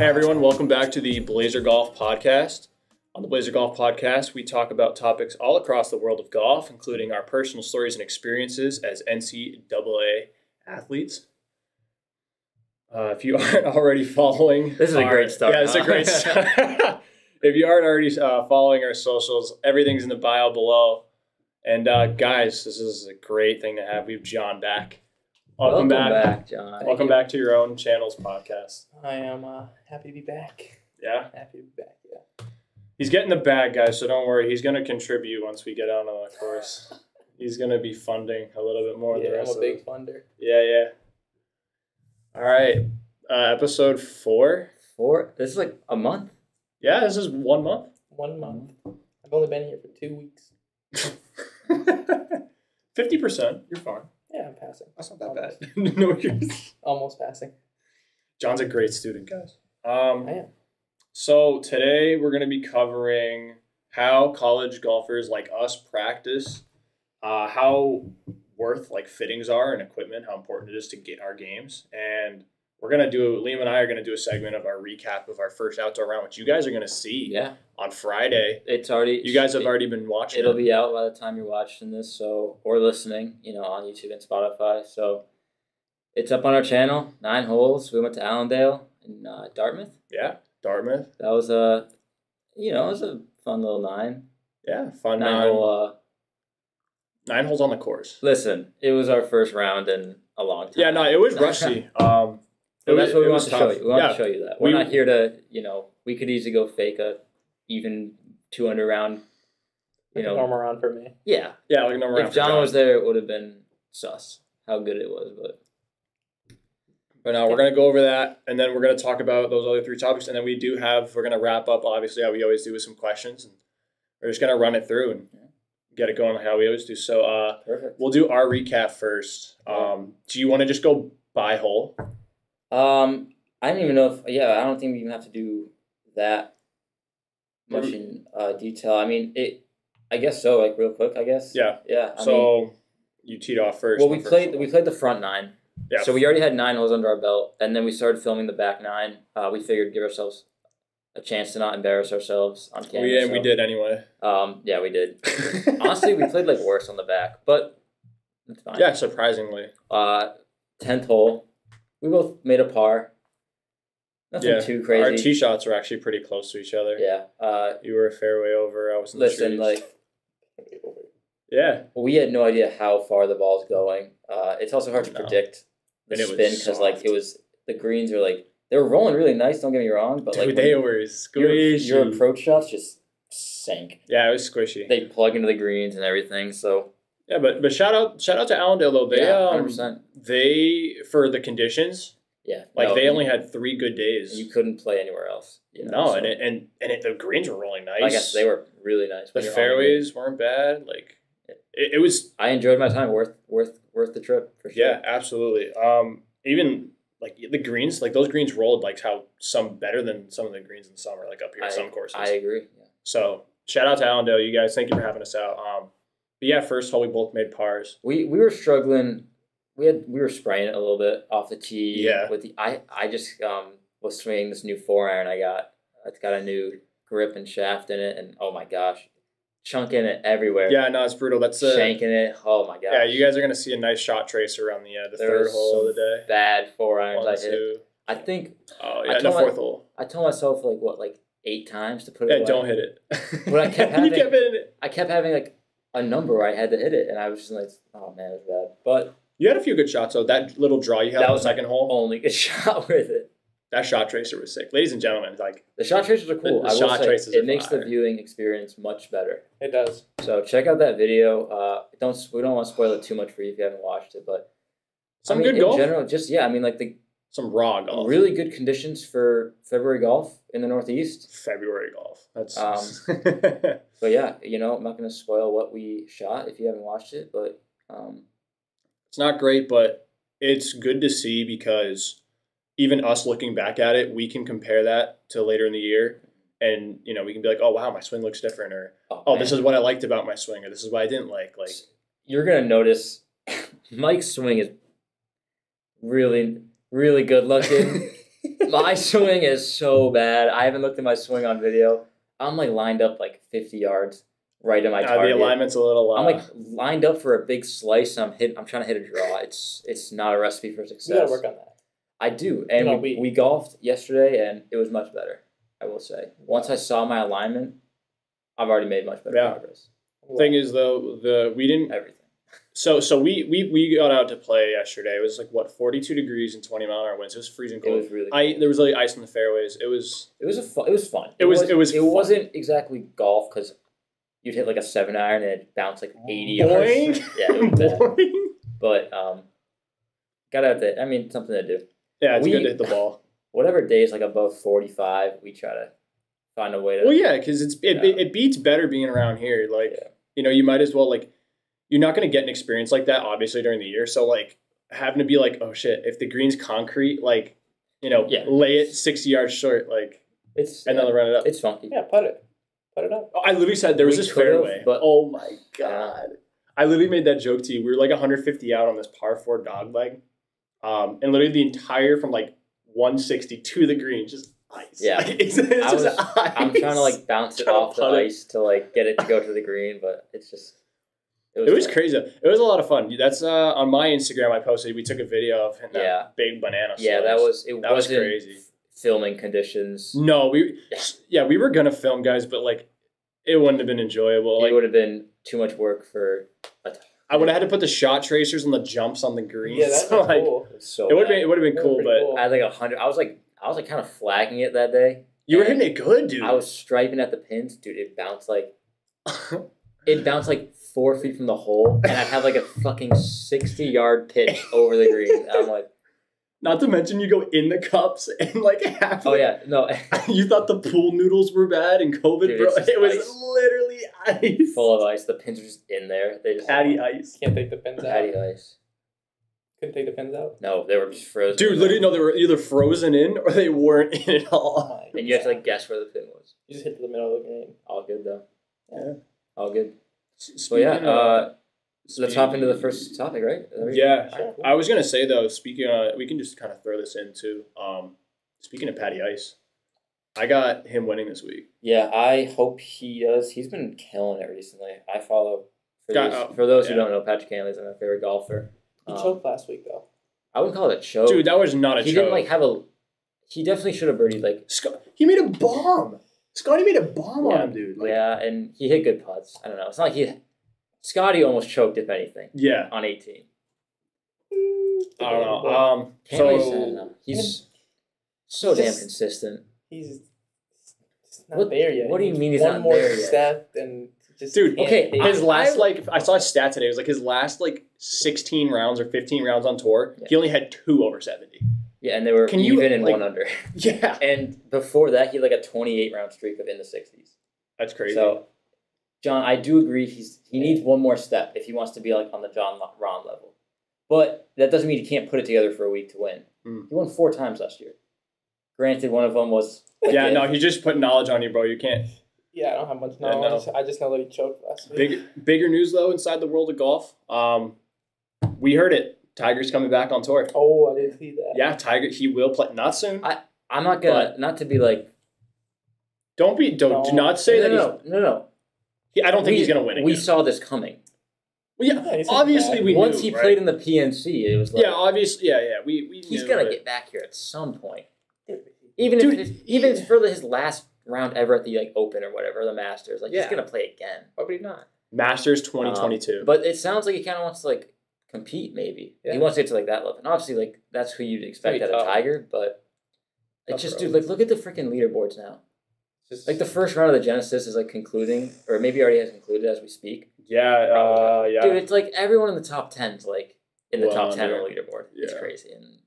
Hey everyone, welcome back to the Blazer Golf Podcast. On the Blazer Golf Podcast, we talk about topics all across the world of golf, including our personal stories and experiences as NCAA athletes. If you aren't already following... This is a great start. Yeah, it's a great start. If you aren't already following our socials, everything's in the bio below. And guys, this is a great thing to have. We have John back. Welcome back, John. Welcome back to your own channel's podcast. I am happy to be back. Yeah? Happy to be back, yeah. He's getting the bag, guys, so don't worry. He's going to contribute once we get out on the course. He's going to be funding a little bit more than the rest I'm a big funder. Yeah. All right. Episode 4. 4? This is like a month? Yeah, this is 1 month. 1 month. I've only been here for 2 weeks. 50%. You're fine. Yeah, I'm passing. That's not that bad. No, you're... Almost passing. John's a great student, guys. I am. So today we're going to be covering how college golfers like us practice, how worth like fittings are and equipment, how important it is to get our games. And we're going to do, Liam and I are going to do a segment of our recap of our first outdoor round, which you guys are going to see on Friday. It's already... You guys have already been watching It'll be out by the time you're watching this, so or listening, on YouTube and Spotify. So it's up on our channel, 9 holes. We went to Allendale in Dartmouth. Yeah, Dartmouth. That was a, it was a fun little 9. Yeah, fun 9 hole. 9 holes on the course. Listen, it was our first round in a long time. Yeah, no, it was rusty. So that's what we want to tough. show you. We want to show you that. We're not here to, we could easily go fake a even 200 round, Like a normal round for me. Yeah. Yeah, like a normal round. If John was there, it would have been sus how good it was. But now we're going to go over that, and then we're going to talk about those other 3 topics, and then we're going to wrap up, obviously, how we always do with some questions. And we're just going to run it through and get it going like how we always do. So perfect. We'll do our recap first. Do you want to just go by hole? I don't even know if I don't think we even have to do that much in detail. I mean, I guess so. Like real quick, I guess. Yeah. Yeah. So you teed off first. Well, we played the front 9. Yeah. So we already had 9 holes under our belt, and then we started filming the back 9. We figured give ourselves a chance to not embarrass ourselves on camera. We did anyway. Yeah, we did. Honestly, we played like worse on the back, but it's fine. Yeah, surprisingly. 10th hole. We both made a par. Nothing too crazy. Our tee shots were actually pretty close to each other. Yeah. You were a fairway over. I was in the trees. Yeah. We had no idea how far the ball's going. It's also hard to predict the spin because the greens are they were rolling really nice. Don't get me wrong, but they were squishy. Your approach shots just sank. Yeah, it was squishy. They plug into the greens and everything. So. Yeah, but shout out to Allendale though. They 100%. They for the conditions. Yeah, they only had 3 good days. You couldn't play anywhere else. The greens were rolling nice. I guess they were really nice. The fairways weren't bad. It was. I enjoyed my time. Worth the trip for sure. Yeah, absolutely. Even the greens, those greens rolled how some better than some of the greens in the summer, up here at some courses. I agree. Yeah. So shout out to Allendale, you guys. Thank you for having us out. But yeah, first hole we both made pars. We were struggling. We were spraying it a little bit off the tee. Yeah. I just was swinging this new 4-iron I got. It's got a new grip and shaft in it, and oh my gosh, chunking it everywhere. Yeah, no, it's brutal. That's shanking it. Oh my gosh. Yeah, you guys are gonna see a nice shot tracer on the third hole of the day. Bad 4-irons I hit. I think. Oh yeah, the 4th hole. I told myself 8 times to put it away. Yeah, don't hit it. But I kept having. You kept hitting it. I kept having a number where I had to hit it, and I was just oh man, it was bad. But you had a few good shots though. That little draw you had on the second hole, only good shot with it. That shot tracer was sick, ladies and gentlemen. The shot tracers are cool. The shot tracers it makes the viewing experience much better. It does. So check out that video. We don't want to spoil it too much for you if you haven't watched it, but good golf in general. Just some raw golf. Really good conditions for February golf in the Northeast. February golf. That's. But yeah, I'm not going to spoil what we shot if you haven't watched it, but. It's not great, but it's good to see because even us looking back at it, we can compare that to later in the year. And, we can be like, oh, wow, my swing looks different. Or, this is what I liked about my swing. Or this is what I didn't like. You're going to notice Mike's swing is really, really good looking. My swing is so bad. I haven't looked at my swing on video. I'm like lined up like 50 yards right in my target. The alignment's a little. I'm like lined up for a big slice. I'm trying to hit a draw. It's not a recipe for success. You gotta work on that. I do, and we golfed yesterday, and it was much better. I will say. Once I saw my alignment, I've already made much better progress. Thing is though, we didn't everything. So we got out to play yesterday. It was like what 42 degrees and 20-mile-an-hour winds. It was freezing cold. It was really cold. There was like ice in the fairways. It was fun. It wasn't exactly golf because you'd hit like a 7-iron and it bounced like 80 yards. Yeah, it was bad. But got out there. I mean, something to do. Yeah, it's good to hit the ball. Whatever day is like above 45, we try to find a way to. Well, yeah, because it beats better being around here. Like you might as well like. You're not going to get an experience like that, obviously, during the year. So, like, having to be like, oh, shit, if the green's concrete, like, lay it 60 yards short, like, and then run it up. It's funky. Yeah, put it up. I literally said there was this fairway. But oh, my God. I literally made that joke to you. We were like 150 out on this par 4 dog leg. And literally the entire from, like, 160 to the green, just ice. Yeah. Like, it's just ice. I'm trying to, like, bounce it off the ice to, like, get it to go to the green, but it's just... It was crazy. It was a lot of fun. That's on my Instagram. I posted. We took a video of hitting that big banana. Yeah, that was crazy. Filming conditions. No, we were gonna film, guys, but like it wouldn't have been enjoyable. It would have been too much work for. I would have had to put the shot tracers and the jumps on the green. Yeah, that's so, like, cool. It would have been cool, but cool. I had like 100. I was like kind of flagging it that day. You were hitting it good, dude. I was striping at the pins, dude. It bounced like. 4 feet from the hole, and I'd have like a fucking 60-yard pitch over the green. And I'm like, not to mention you go in the cups and like half. Oh yeah, no. You thought the pool noodles were bad in COVID, dude, bro? It was ice. literally ice. Full of ice. The pins are just in there. They just Caddy ice. Can't take the pins out. Caddy ice. Couldn't take the pins out. No, they were just frozen. Dude, literally, no, they were either frozen in or they weren't in at all. And you have to like guess where the pin was. You just hit the middle of the green. All good though. Yeah. All good. So yeah, let's hop into the first topic, right? Yeah. Sure, cool. I was gonna say though, we can just kind of throw this in too. Speaking of Patty Ice, I got him winning this week. Yeah, I hope he does. He's been killing it recently. I follow. For those who don't know, Patrick Cantley is my favorite golfer. He choked last week though. I wouldn't call it a choke. Dude, that was not a choke. He didn't like have a. He definitely should have birdied like. He made a bomb. Scotty made a bomb on him, dude. Like, yeah, and he hit good putts. I don't know. It's not like Scotty almost choked, if anything. Yeah. On 18. I don't know. He's so damn consistent. He's not there yet. What do you mean he's not there yet? One more step and just dude. Okay, his last I saw a stat today. It was like his last 16 rounds or 15 rounds on tour. Yeah. He only had 2 over 70. Yeah, and they were even in 1 under. Yeah. And before that, he had like a 28-round streak of in the 60s. That's crazy. So, John, I do agree he needs one more step if he wants to be like on the John Rahm level. But that doesn't mean he can't put it together for a week to win. He won 4 times last year. Granted, one of them was... Yeah, no, he just put knowledge on you, bro. You can't... Yeah, I don't have much knowledge. Yeah, no. I just know that he choked last week. Bigger news, though, inside the world of golf. We heard it. Tiger's coming back on tour. Oh, I didn't see that. Yeah, Tiger, he will play. Not soon. I'm not gonna, not to be like... Do not say that No. I don't think he's gonna win again. We saw this coming. Well, yeah, obviously we knew. Once he played in the PNC, it was like... Yeah, obviously, we he's knew gonna get back here at some point. Even if for his last round ever at the Open or whatever, the Masters, he's gonna play again. Why would he not? Masters 2022. But it sounds like he kind of wants to compete. Maybe he wants to get to that level. And obviously, that's who you'd expect at a Tiger. But it's just, dude, look at the freaking leaderboards now. Just the first round of the Genesis is concluding, or maybe already has concluded as we speak. Yeah, yeah. Dude, it's everyone in the top 10's in the top 10 on the leaderboard. Yeah. It's crazy, and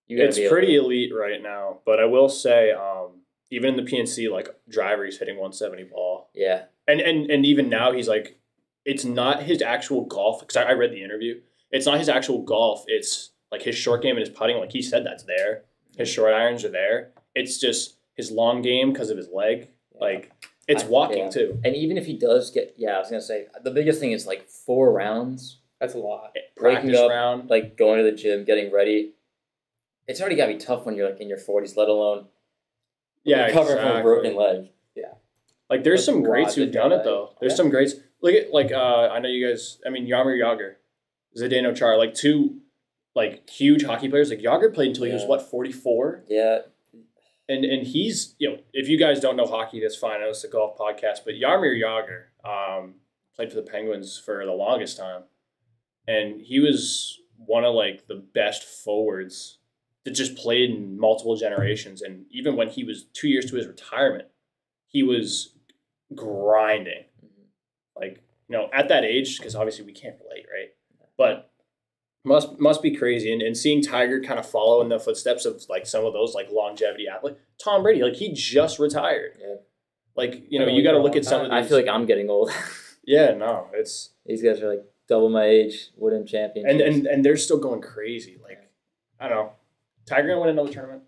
it's pretty elite right now. But I will say, even in the PNC, driver, he's hitting 170 ball. Yeah, and even now he's it's not his actual golf, because I read the interview. It's not his actual golf. It's his short game and his putting. He said that's there. His short irons are there. It's just his long game because of his leg. It's walking too. And even if he does get, I was gonna say the biggest thing is 4 rounds. That's a lot. Practice up, round, going to the gym, getting ready. it's already got to be tough when you're like in your 40s, let alone recovering from a broken leg. Yeah. Like there's some greats who've done it though. There's some greats. Look at I know you guys. I mean, Jaromir Jagr, Zdeno Chara, like two like huge hockey players. Like Jagr played until he was what 44. Yeah. And he's if you guys don't know hockey, that's fine. I know it's a golf podcast, but Jaromir Jagr played for the Penguins for the longest time, and he was one of like the best forwards that just played in multiple generations. And even when he was 2 years to his retirement, he was grinding. Like, at that age, because obviously we can't relate, right? But must be crazy. And seeing Tiger kind of follow in the footsteps of like some of those like longevity athletes. Tom Brady, like he just retired. Yeah. Like, you got to look at some of these. I feel like I'm getting old. Yeah, no, it's. These guys are like double my age, winning championships. And they're still going crazy. Like, I don't know. Tiger going to win another tournament?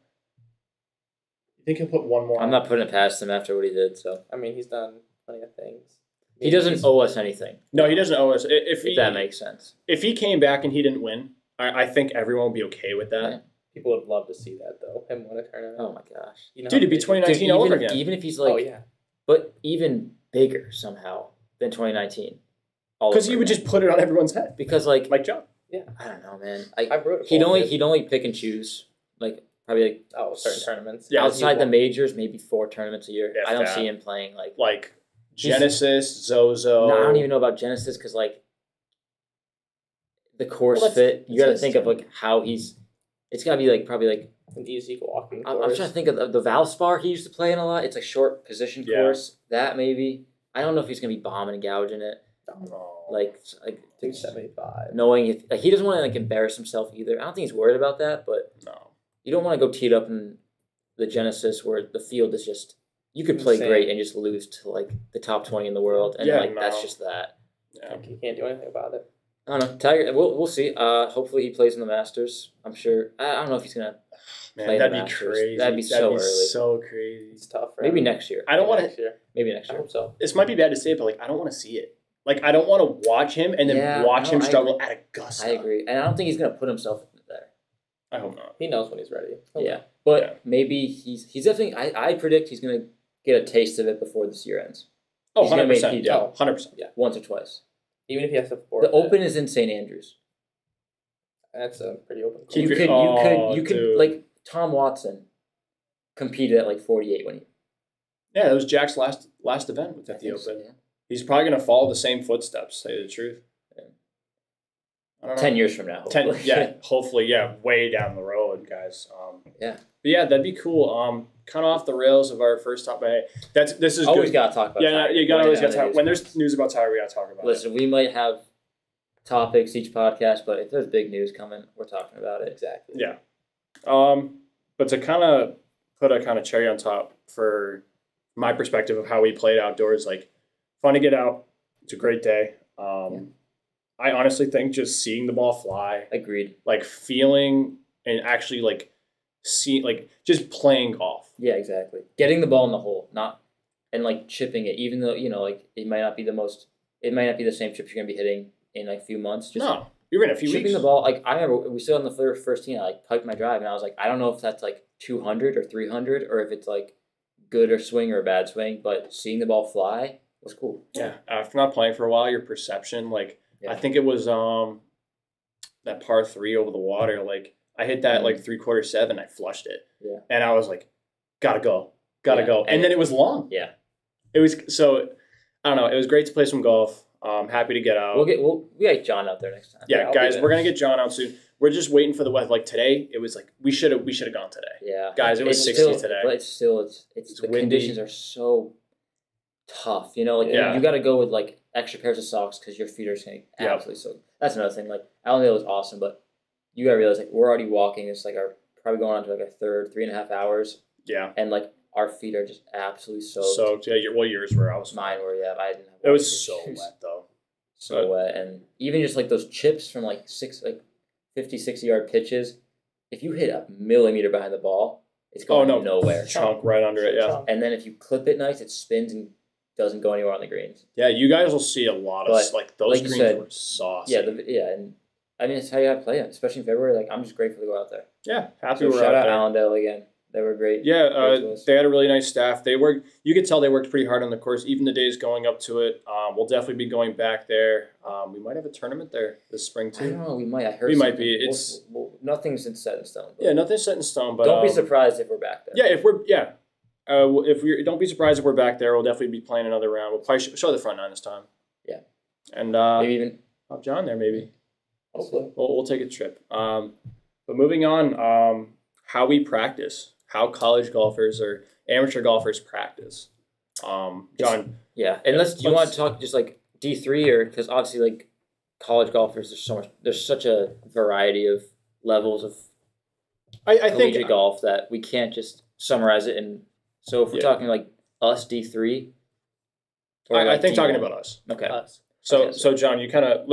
You think he'll put one more? I'm not putting it past him after what he did, so. I mean, he's done plenty of things. He doesn't owe us anything. No, he doesn't owe us. If that makes sense. If he came back and he didn't win, I think everyone would be okay with that. Yeah. People would love to see that, though. Him win a tournament. Oh, my gosh. Dude, it'd be 2019 all over again. Even if he's like, but even bigger somehow than 2019. Because he would just put it on everyone's head. Because, like John. Yeah. I don't know, man. He'd only pick and choose. Like, probably like certain tournaments. Yeah, outside the majors, maybe 4 tournaments a year. Yeah, I don't see him playing like Genesis, Zozo. No, I don't even know about Genesis because like the course fit. You got to think of like how he's. It's got to be like probably like an easy walking course. I'm trying to think of the Valspar he used to play in a lot. It's a short position course. That maybe. I don't know if he's gonna be bombing and gouging it. Like 275. Knowing if he doesn't want to like embarrass himself either. I don't think he's worried about that, but no, you don't want to go tee it up in the Genesis where the field is just you could play great and just lose to like the top 20 in the world, and that's just that. Yeah, you can't do anything about it. I don't know. Tiger. We'll see. Hopefully he plays in the Masters. I'm sure. I don't know if he's gonna. Man, that'd be crazy. That'd be so early. So crazy. It's tough. Maybe next year. I don't want to. Maybe next year. I hope so. This might be bad to say, but like I don't want to see it. Like I don't want to watch him and then watch him struggle at Augusta. I agree, and I don't think he's gonna put himself there. I hope not. He knows when he's ready. But maybe he's definitely. I predict he's gonna get a taste of it before this year ends. Oh, 100%. Yeah, 100%. Yeah, once or twice. Even if he has to. The Open is in St. Andrews. That's a pretty open. You could like Tom Watson competed at like 48 when he. Yeah, that was Jack's last event at the Open. So, yeah. He's probably going to follow the same footsteps. Say the truth. Yeah. I don't know. 10 years from now. Hopefully. Hopefully, way down the road, guys. Yeah. But yeah, that'd be cool. Kind of off the rails of our first topic. This is always good. Gotta talk about. Yeah, you always gotta talk. When there's news about Tiger, we gotta talk about. Listen, we might have topics each podcast, but if there's big news coming, we're talking about it. Exactly. Yeah. But to kind of put a kind of cherry on top for my perspective of how we played outdoors, like fun to get out. It's a great day. I honestly think just seeing the ball fly. Agreed. Like feeling and actually like seeing like just playing golf. Yeah, exactly. Getting the ball in the hole, and like chipping it, even though like it might not be the same chips you're gonna be hitting in like a few months. Just you're in a few weeks. Chipping the ball, like I remember we stood on the first tee and I like piped my drive and I was like, I don't know if that's like 200 or 300 or if it's like good or swing or a bad swing, but seeing the ball fly was cool. Yeah. After not playing for a while, your perception, like I think it was that par 3 over the water, like I hit that like 3/4 7, I flushed it. Yeah. And I was like, gotta go. And then it was long. Yeah. It was so I don't know, it was great to play some golf. Happy to get out. We'll get John out there next time. Yeah, guys, we're gonna get John out soon. We're just waiting for the weather. Like today, it was like we should have gone today. Yeah, guys, it was 60 today. But it's the windy. Conditions are so tough. You know, like you got to go with like extra pairs of socks because your feet are going to absolutely soak. That's another thing. Like Allendale was awesome, but you got to realize like we're already walking. It's like our probably going on to like our third 3.5 hours. Yeah, and like our feet are just absolutely soaked. Soaked. Yeah, yours were. Mine were. Yeah, I didn't have. It was so wet though. So wet, and even just like those chips from like 50, 60-yard pitches, if you hit a millimeter behind the ball, it's going nowhere. Chunk right under it, yeah. And then if you clip it nice, it spins and doesn't go anywhere on the greens. Yeah, you guys will see a lot of like those greens were saucy. Yeah, and I mean, it's how you have to play it, especially in February. Like, I'm just grateful to go out there. Yeah, happy so we're shout out out there. Allendale again. They were great. Yeah, they had a really nice staff. They worked. You could tell they worked pretty hard on the course, even the days going up to it. We'll definitely be going back there. We might have a tournament there this spring too. I don't know. We might. I heard. We might be. It's nothing's set in stone. Yeah, nothing's set in stone. But don't be surprised if we're back there. Yeah, if we don't be surprised if we're back there. We'll definitely be playing another round. We'll probably show the front nine this time. Yeah, and maybe even have John there. Maybe. Hopefully, we'll take a trip. But moving on, how we practice. How college golfers or amateur golfers practice. John. Yeah, and do you want to talk just like D3 or because obviously like college golfers there's such a variety of levels of I think golf that we can't just summarize it. And so if we're talking like us D3, I think talking about us. Okay. Us. So John, you kind of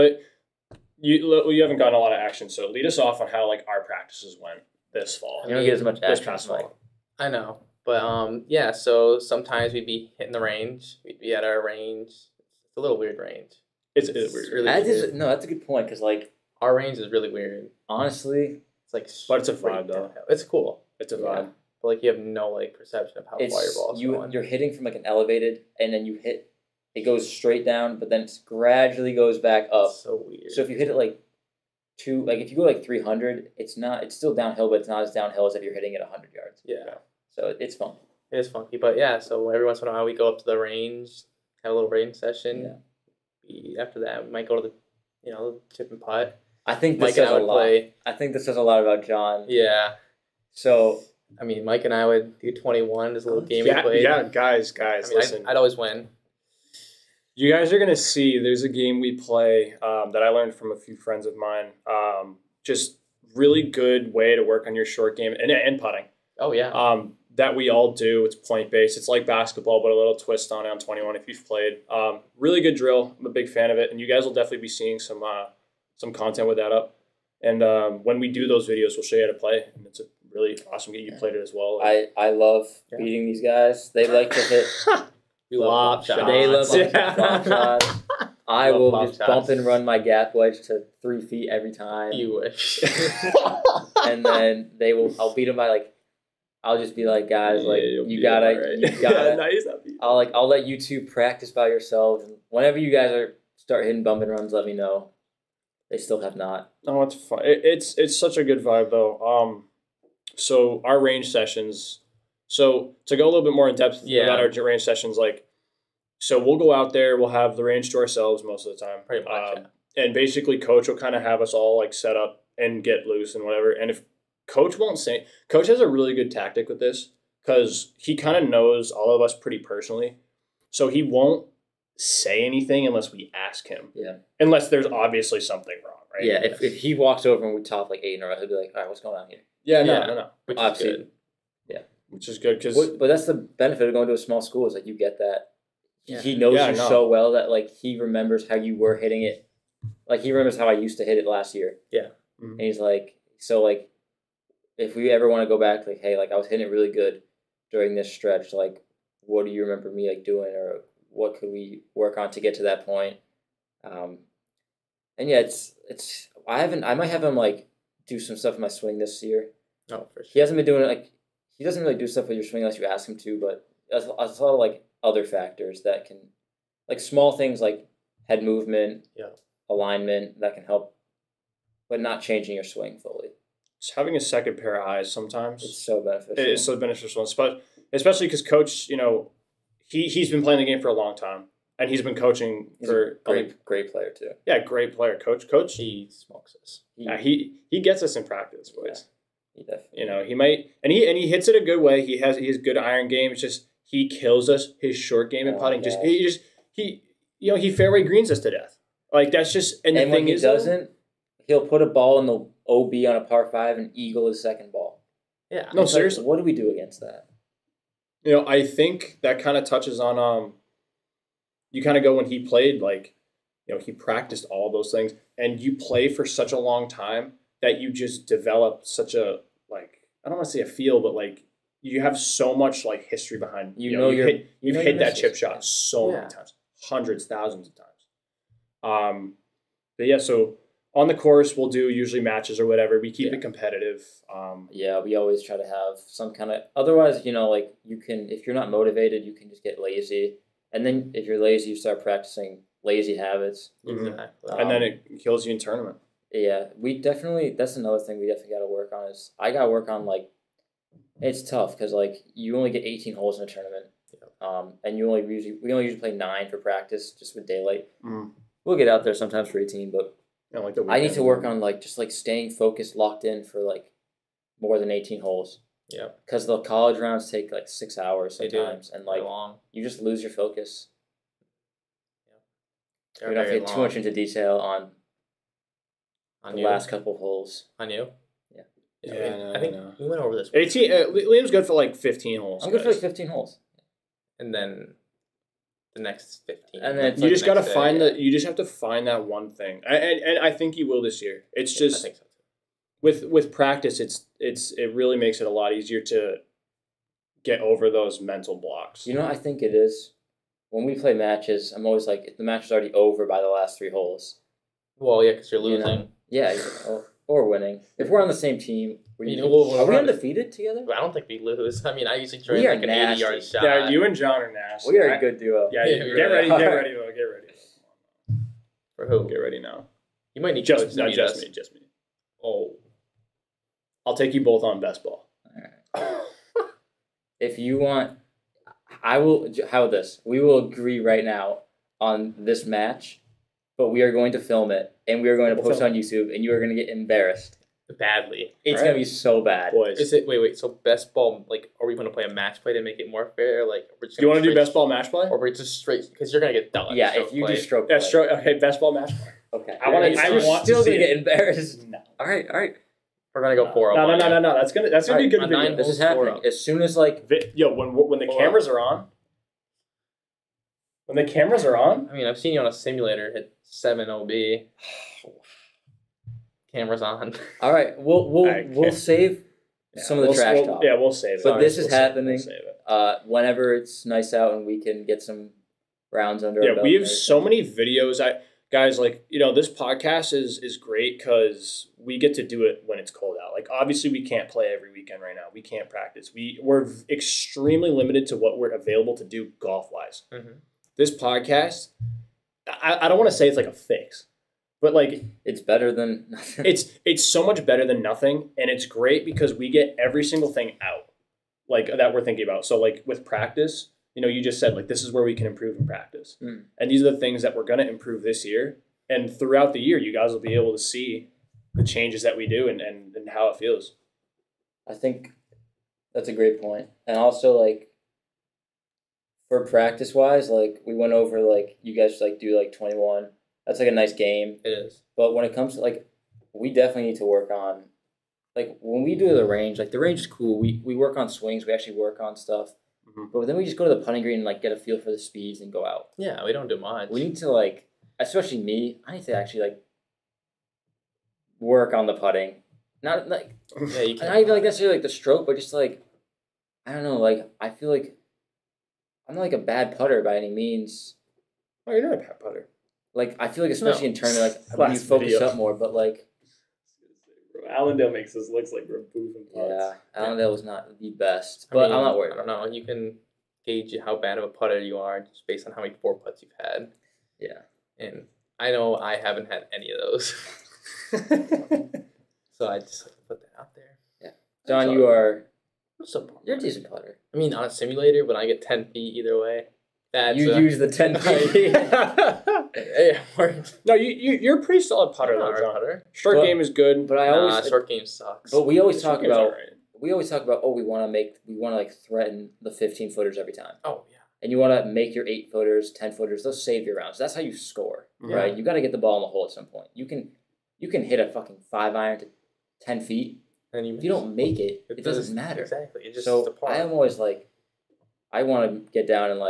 you haven't gotten a lot of action, so lead us off on how like our practices went this fall. You don't get as much action this past fall. I know, but yeah. So sometimes we'd be hitting the range. We'd be at our range. It's a little weird range. It's weird. Really weird. No, that's a good point because like our range is really weird. Honestly, it's like, but it's a vibe though. It's cool. It's a vibe. But like you have no like perception of how far your ball's going. You're hitting from like an elevated, and then you hit. It goes straight down, but then it gradually goes back up. It's so weird. So if you hit it like if you go like 300, it's still downhill, but it's not as downhill as if you're hitting it 100 yards. Yeah. So it's fun. It is funky, but yeah. So every once in a while we go up to the range, have a little range session. Yeah. After that, we might go to the chip and putt. I think this says a lot. I think this says a lot about John. Yeah. So I mean, Mike and I would do 21 as a little game we played. Yeah, guys, listen. I'd always win. You guys are going to see there's a game we play that I learned from a few friends of mine. Just really good way to work on your short game and putting. Oh, yeah. That we all do. It's point-based. It's like basketball, but a little twist on it on 21 if you've played. Really good drill. I'm a big fan of it. And you guys will definitely be seeing some content with that up. And when we do those videos, we'll show you how to play. And it's a really awesome game. You played it as well. I love beating these guys. They like to hit... Flop shots. They love flop shots. I will just bump and run my gap wedge to 3 feet every time. You wish. And then I'll beat them by like, I'll just be like, guys, like you gotta. I'll let you two practice by yourselves. And whenever you guys start hitting bump and runs, let me know. They still have not. Oh, it's fun. It's such a good vibe though. So our range sessions. So to go a little bit more in depth about our range sessions, so we'll go out there, we'll have the range to ourselves most of the time. Pretty much, And basically coach will kind of have us all set up and get loose and whatever. And if coach won't say, coach has a really good tactic with this because he kind of knows all of us pretty personally. So he won't say anything unless we ask him. Yeah. Unless there's obviously something wrong, right? Yeah, if he walks over and we top 8 in a row, he'll be like, all right, what's going on here? Yeah, no. Which is good. Which is good because... But that's the benefit of going to a small school is you get that. Yeah. He knows you so well that he remembers how you were hitting it. He remembers how I used to hit it last year. Yeah. Mm-hmm. And he's if we ever want to go back, hey, I was hitting it really good during this stretch. What do you remember me doing, or what could we work on to get to that point? And yeah, it's I might have him do some stuff in my swing this year. Oh, for sure. He hasn't been doing it he doesn't really do stuff with your swing unless you ask him to, but there's a lot of other factors that can small things like head movement, alignment that can help, but not changing your swing fully. Just having a second pair of eyes sometimes. It's so beneficial. It is so beneficial, especially because coach, he's been playing the game for a long time, and he's been coaching for great player too. Yeah, great player. Coach, he smokes us. He gets us in practice, boys. He definitely. He might, and he hits it a good way. He has good iron game. It's just he kills us. His short game and putting. He fairway greens us to death. That's just and the when thing he is doesn't, he'll put a ball in the OB on a par 5 and eagle his second ball. Yeah. No, seriously. What do we do against that? I think that kind of touches on you kind of go when he played he practiced all those things, and you play for such a long time that you just develop such a I don't want to say a feel, but you have so much history behind you've hit that chip shot so many times, hundreds, thousands of times. But yeah, so on the course, we'll do usually matches or whatever. We keep it competitive. Yeah, we always try to have some kind of. Otherwise, like you can, if you're not motivated, you can just get lazy. And then if you're lazy, you start practicing lazy habits. Exactly. And then it kills you in tournament. Yeah, that's another thing we definitely got to work on is I got to work on it's tough because you only get 18 holes in a tournament. And we only usually play 9 for practice just with daylight. We'll get out there sometimes for 18, but I need to work on just staying focused, locked in for more than 18 holes. Yeah. Because the college rounds take 6 hours sometimes, and long. you just lose your focus. Yeah. We don't get too much into detail on the last couple of holes. On you? Yeah, I think we went over this. 18. Liam's good for 15 holes. I'm good for 15 holes. And then the next 15. And then you just got to find you just have to find that one thing. And I think you will this year. It's just I think so too. with practice it really makes it a lot easier to get over those mental blocks. I think it is. When we play matches, I'm always if the match is already over by the last 3 holes. Well, yeah, because you're losing. Yeah, or winning. If we're on the same team, are we undefeated together? I don't think we lose. I mean, I usually try an nasty. 80-yard shot. Yeah, you and John are nasty. We are a good duo. Yeah, get ready. Get ready. For who? Get ready now. You might need just me. Oh, I'll take you both on best ball. All right. If you want, I will. How about this? We will agree right now on this match, but we are going to film it and we are going to post it on YouTube, and you are going to get embarrassed badly. It's going to be so bad. Boys. Is it? Wait. So best ball, are we going to play a match play to make it more fair? We're just do you want to do best ball match play, or we're just straight? Because you're going to get done. Yeah, if you do stroke play. Yeah, stroke. Okay, best ball match play. Okay. You're still going to get embarrassed. No. All right. We're gonna go 4 up. No. That's gonna be a good video. This is happening as soon as when the cameras are on. When the cameras are on. I mean, I've seen you on a simulator hit 7 OB. Cameras on. All right, we'll save some of the trash talk. Yeah, we'll save it. But this is happening. We'll save it. Whenever it's nice out and we can get some rounds under. Yeah, we have so many videos. Guys, this podcast is great because we get to do it when it's cold out. Obviously, we can't play every weekend right now. We can't practice. We're extremely limited to what we're available to do golf-wise. Mm-hmm. This podcast, I don't want to say it's a fix, but it's better than nothing. It's so much better than nothing, and it's great because we get every single thing out that we're thinking about. So with practice. You just said, this is where we can improve in practice. And these are the things that we're going to improve this year. And throughout the year, you guys will be able to see the changes that we do and how it feels. I think that's a great point. And also, for practice-wise, we went over, you guys, do, 21. That's, a nice game. It is. But when it comes to, we definitely need to work on, when we do the range is cool. We work on swings. We actually work on stuff. But then we just go to the putting green and get a feel for the speeds and go out. Yeah, we don't do much. We need to especially me. I need to actually work on the putting. Not yeah, you can't. Not even necessarily the stroke, but just I don't know. I feel I'm not a bad putter by any means. Oh, you're not a bad putter. I feel especially in tournament, when you focus up more. But Allendale makes us look like we're boofing putts. Yeah, Allendale was not the best, but I'm not worried. I don't know. You can gauge how bad of a putter you are just based on how many 4 putts you've had. Yeah, and I know I haven't had any of those, so I just like to put that out there. Yeah, John, you're a decent putter. I mean, on a simulator, when I get 10 feet either way, use the 10 feet. Yeah, no, you're a pretty solid putter though, John. Short game is good, but short game sucks. But we always talk about we want to threaten the 15-footers every time. Oh yeah. And you want to make your 8-footers, 10-footers. Those save your rounds. That's how you score, right? You got to get the ball in the hole at some point. You can hit a fucking 5-iron to 10 feet. And if you don't make it, it doesn't matter. Exactly. It just so I am always I want to get down and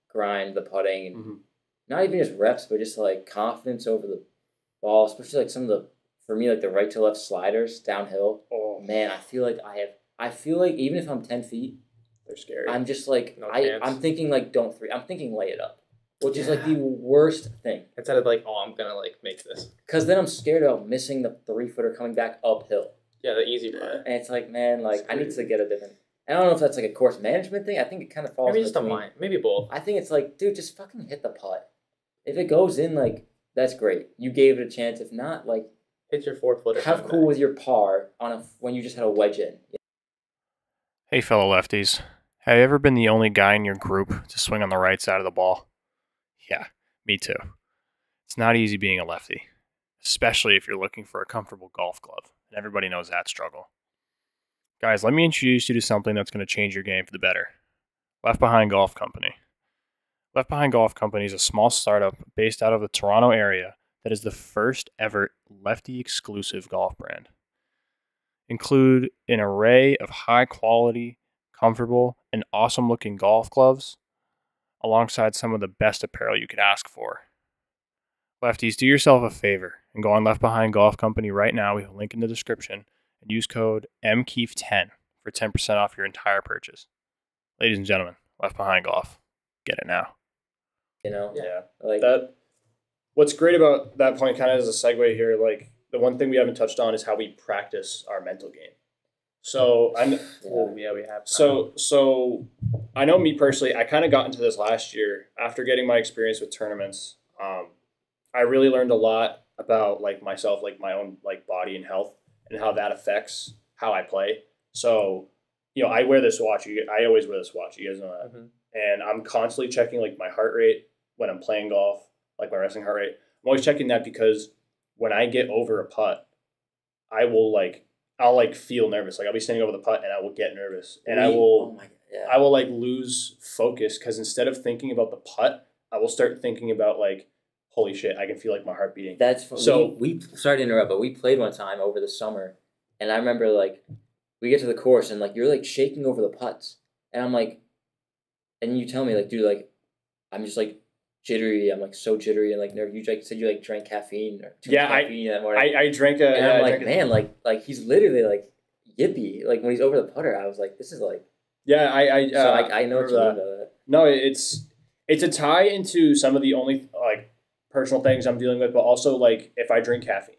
grind the putting and not even just reps, but just confidence over the ball, especially some of the, for me, the right to left sliders downhill. Oh man, I feel even if I'm 10 feet, they're scary. I'm just I'm thinking don't I'm thinking lay it up. which is like the worst thing. Instead of like, oh, I'm gonna like make this. Because then I'm scared about missing the 3-footer coming back uphill. Yeah, the easy part. And it's like, man, like I need to get a different. I don't know if that's like a course management thing. I think it kind of falls. Maybe just a mind. Maybe both. I think it's like, dude, just fucking hit the putt. If it goes in, like that's great. You gave it a chance. If not, like hit your 4-footer. Have cool with your par on when you just had a wedge in. Hey, fellow lefties. Have you ever been the only guy in your group to swing on the right side of the ball? Yeah, me too. It's not easy being a lefty, especially if you're looking for a comfortable golf glove, and everybody knows that struggle. Guys, let me introduce you to something that's going to change your game for the better. Left Behind Golf Company. Left Behind Golf Company is a small startup based out of the Toronto area that is the first ever lefty-exclusive golf brand. Include an array of high-quality, comfortable, and awesome-looking golf gloves, alongside some of the best apparel you could ask for. Lefties, do yourself a favor and go on Left Behind Golf Company right now. We have a link in the description, and use code MKEEF10 for 10% off your entire purchase. Ladies and gentlemen, Left Behind Golf. Get it now. Yeah. Like that. What's great about that point, kind of as a segue here, like the one thing we haven't touched on is how we practice our mental game. So we have. So I know me personally, I kind of got into this last year after getting my experience with tournaments. I really learned a lot about like myself, like my own like body and health, and how that affects how I play. So, I wear this watch. I always wear this watch. You guys know that. Mm-hmm. And I'm constantly checking like my heart rate when I'm playing golf, like my resting heart rate. I'm always checking that because when I get over a putt, I'll feel nervous. Like I'll be standing over the putt and I will get nervous. And I will like lose focus because instead of thinking about the putt, I will start thinking about like, holy shit, I can feel like my heart beating. We sorry to interrupt, but we played one time over the summer, and I remember like we get to the course and like you're like shaking over the putts, and I'm like, and you tell me like, dude, like I'm just like jittery. I'm like so jittery and like nervous. You said you like drank caffeine or caffeine that morning. I drank a. And I'm like, man, like he's literally like yippee. Like when he's over the putter, I was like, this is like. Yeah, I know what you mean by that. No, it's a tie into some of the only like personal things I'm dealing with, but also like if I drink caffeine,